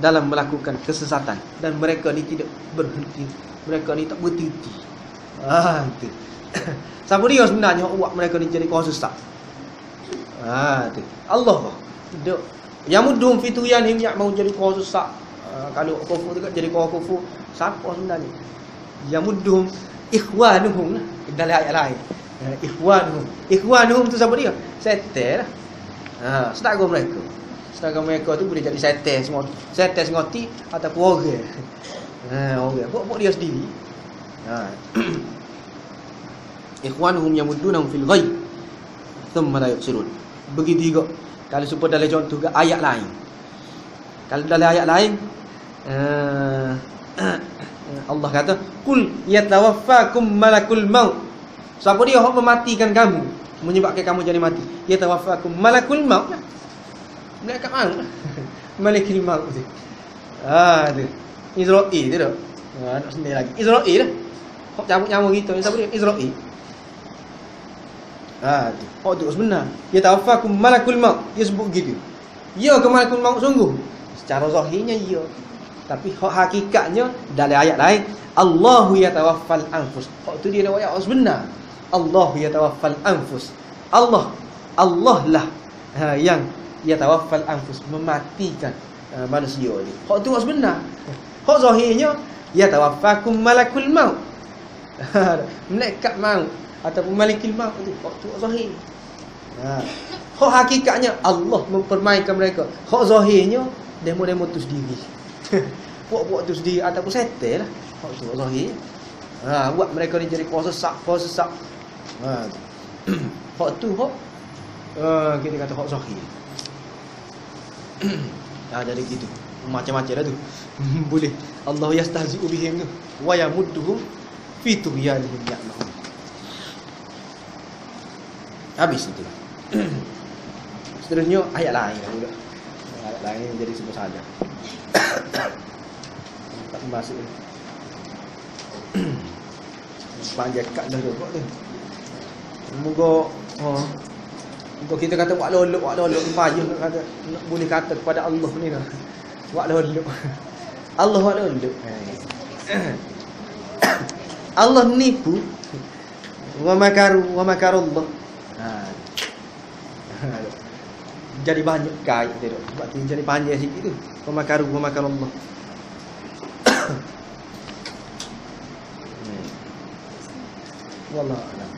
dalam melakukan kesesatan dan mereka ni tidak berhenti. Mereka ni tak berhenti. Tu. Siapa dia sebenarnya yang buat mereka ni jadi kuasa sesat? Tu. Allah. Tidak. Yamuddum fi tuyanhim, yang mau jadi kuasa sesat. Kalau kufur juga jadi kuasa kufur. Siapa sebenarnya? Yamuddum ikhwanuhum lah. Dalam ayat lain. Ikhwanuhum tu siapa dia? Setan lah. Sedar mereka. Sedangkan mereka tu boleh jadi setan semua. Setan ngoti ataupun orang. Orang. Buat dia sendiri. Ikhwanuhum yamuddunahum fil ghaib thumma la yuqsirun. Begitu juga kalau supaya dalam contoh ke ayat lain. Kalau dalam ayat lain Allah kata, "Qul yatawaffakum malakul maut." Siapa dia yang mematikan kamu, menyebabkan kamu jadi mati? Yatawaffakum malakul maut. Malaikat maut. Malakul maut tu. Tu. Israel tu dah. Nak sendiri lagi. Israel lah. Hok cabut nyawa kita ni siapa dia? Israel. Tu. Hok tu sebenar. Yatawaffakum malakul maut. Dia sebut gitu. Ya ke malakul maut sungguh? Secara zahirnya ya. Tapi hakikatnya dalam ayat lain, Allahu yatawaffal anfus. Hak tu dia nak ayat sebenar. Allahu yatawaffal anfus. Allah lah yang yatawaffal anfus, mematikan manusia ni. Hak tu sebenar. Hak zahirnya yatawaffakum malakul maut. Malaikat maut ataupun malikul maut tu hak tu zahir. Hak hakikatnya Allah mempermainkan mereka. Hak zahirnya demo-demo tu sendiri. Buat tu sendiri ataupun setel lah. Hak tu zahir. Buat mereka ni jadi kuasa sak. Hak tu kita kata hak zahir. Jadi gitu. Macam-macam dah tu. Boleh Allah yastahzi'u bihim tu wa yamudduhum fi tughyanihim ya'mahun. Habis itu. Seterusnya ayat lain juga. Ayat lain jadi sebut saja. Tak masuk ni. Panjang kat dah tu. Moga kita kata buat lolok payah nak kata nak boleh kata kepada Allah ni dah. Buat lolok. Allah buat lolok. Allah nipu. Wa makarullah. Jadi banyak kait dia. Sebab tu jadi panjang sikit tu. Wa makarullah. Wallah a'lam.